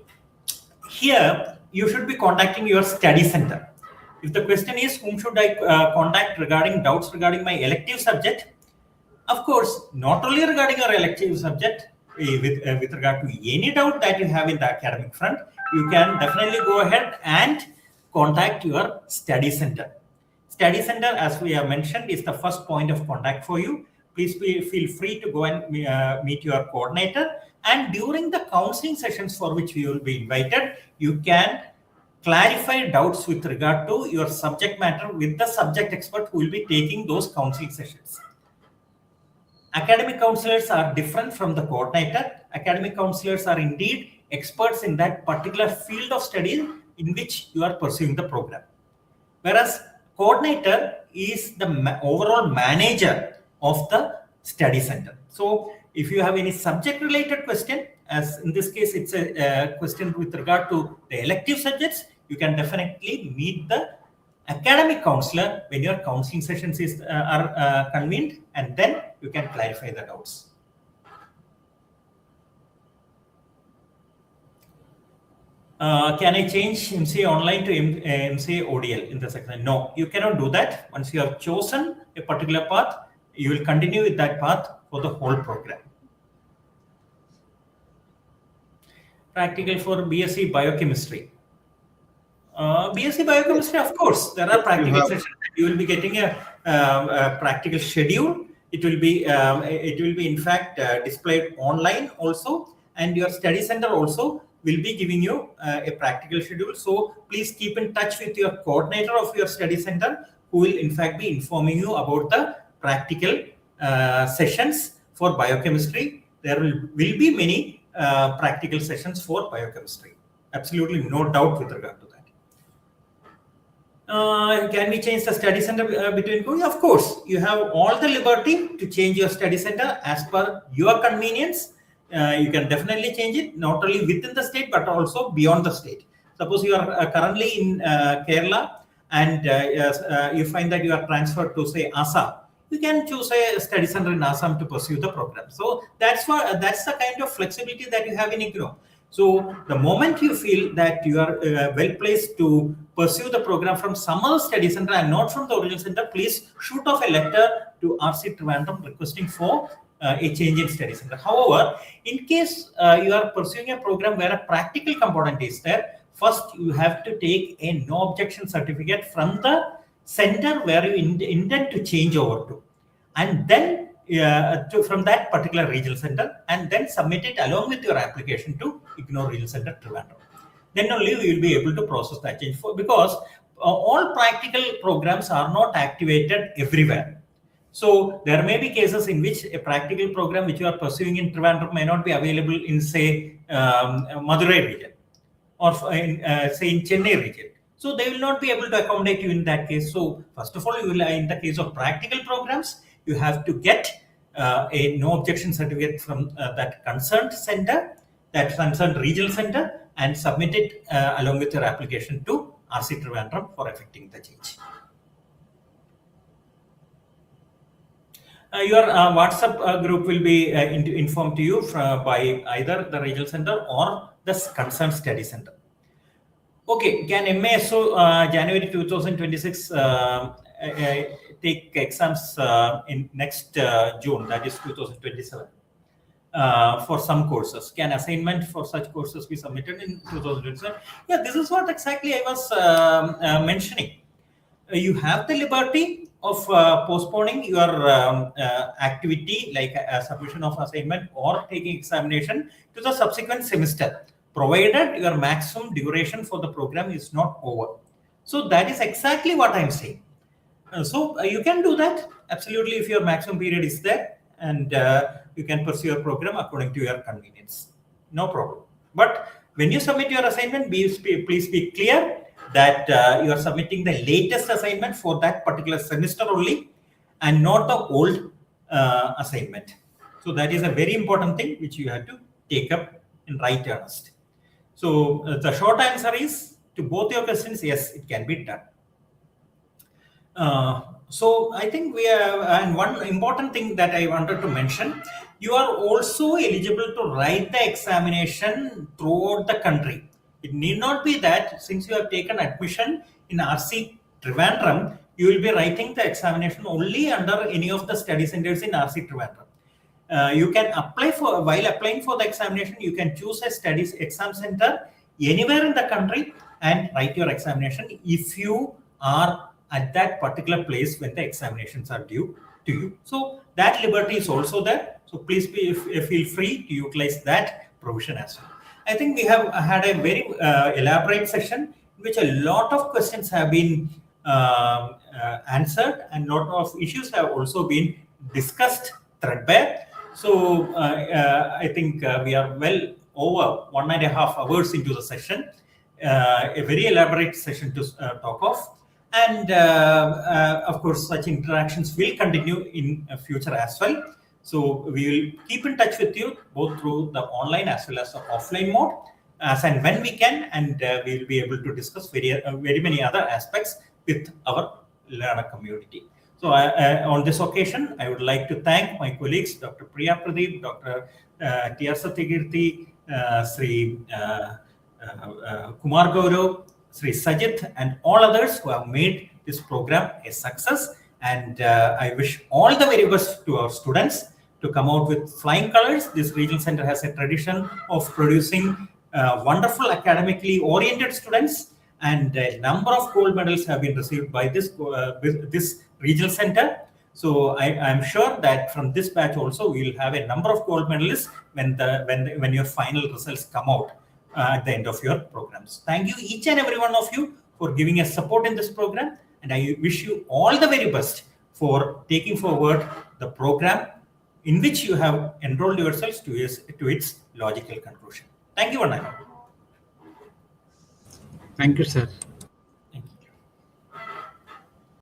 here you should be contacting your study center. If the question is whom should I contact regarding doubts regarding my elective subject, of course, not only regarding your elective subject, with regard to any doubt that you have in the academic front, you can definitely go ahead and contact your study center. Study center, as we have mentioned, is the first point of contact for you. Please feel free to go and meet your coordinator. And during the counseling sessions for which you will be invited, you can clarify doubts with regard to your subject matter with the subject expert who will be taking those counseling sessions. Academic counselors are different from the coordinator. Academic counselors are indeed experts in that particular field of study in which you are pursuing the program. Whereas coordinator is the overall manager of the study center. So if you have any subject related question, as in this case, it's a question with regard to the elective subjects, you can definitely meet the academic counselor when your counseling sessions are convened, and then you can clarify the doubts. Can I change MCA online to MCA ODL in the section? No, you cannot do that. Once you have chosen a particular path, you will continue with that path for the whole program. Practical for BSc Biochemistry. BSc Biochemistry, of course, there are practical sessions. You will be getting a practical schedule. It will be in fact displayed online also, and your study center also will be giving you a practical schedule. So please keep in touch with your coordinator of your study center, who will in fact be informing you about the practical sessions for biochemistry. There will be many practical sessions for biochemistry. Absolutely no doubt with regard to that. Can we change the study center between going? Of course, you have all the liberty to change your study center as per your convenience. You can definitely change it, not only within the state, but also beyond the state. Suppose you are currently in Kerala and you find that you are transferred to, say, Assam. You can choose a study center in Assam to pursue the program. So that's the kind of flexibility that you have in IGNOU. So the moment you feel that you are well placed to pursue the program from some other study center and not from the original center, please shoot off a letter to RC Trivandrum requesting for a change in study center. However, in case you are pursuing a program where a practical component is there, first you have to take a no objection certificate from the center where you intend to change over to, and then from that particular regional center, and then submit it along with your application to IGNOU Regional Center Trivandrum. Then only we will be able to process that change, because all practical programs are not activated everywhere. So there may be cases in which a practical program which you are pursuing in Trivandrum may not be available in, say, Madurai region, or say in Chennai region. So they will not be able to accommodate you in that case. So first of all, you will, in the case of practical programs, you have to get a no objection certificate from that concerned center, that concerned regional center, and submit it along with your application to RC Trivandrum for effecting the change. Your WhatsApp group will be informed to you by either the regional center or the concerned study center. Okay, can MASO January 2026 take exams in next June, that is 2027, for some courses? Can assignment for such courses be submitted in 2027? Yeah, this is what exactly I was mentioning. You have the liberty of postponing your activity, like a submission of assignment or taking examination, to the subsequent semester, provided your maximum duration for the program is not over. So that is exactly what I'm saying. So you can do that absolutely if your maximum period is there, and you can pursue your program according to your convenience. No problem. But when you submit your assignment, please be clear that you are submitting the latest assignment for that particular semester only, and not the old assignment. So that is a very important thing which you have to take up in right earnest. So the short answer is to both your questions, yes, it can be done. So I think we have, and one important thing that I wanted to mention, you are also eligible to write the examination throughout the country. It need not be that since you have taken admission in RC Trivandrum, you will be writing the examination only under any of the study centers in RC Trivandrum. You can apply for, while applying for the examination, you can choose a studies exam center anywhere in the country and write your examination if you are at that particular place when the examinations are due to you. So that liberty is also there. So please feel free to utilize that provision as well. I think we have had a very elaborate session in which a lot of questions have been answered, and a lot of issues have also been discussed threadbare. So I think we are well over 1.5 hours into the session, a very elaborate session to talk of. And of course, such interactions will continue in future as well. So we will keep in touch with you both through the online as well as the offline mode, as and when we can, and we will be able to discuss very many other aspects with our learner community. So on this occasion, I would like to thank my colleagues, Dr. Priya Pradeep, Dr. T.R. Satyakirti, Sri Kumar Gaurav, Sri Sajid, and all others who have made this program a success. And I wish all the very best to our students to come out with flying colors. This regional center has a tradition of producing wonderful academically oriented students, and a number of gold medals have been received by this regional center. So I am sure that from this batch also we will have a number of gold medalists when your final results come out at the end of your programs. Thank you each and every one of you for giving us support in this program, and I wish you all the very best for taking forward the program in which you have enrolled yourselves to its logical conclusion. Thank you, Anna. Thank you, sir.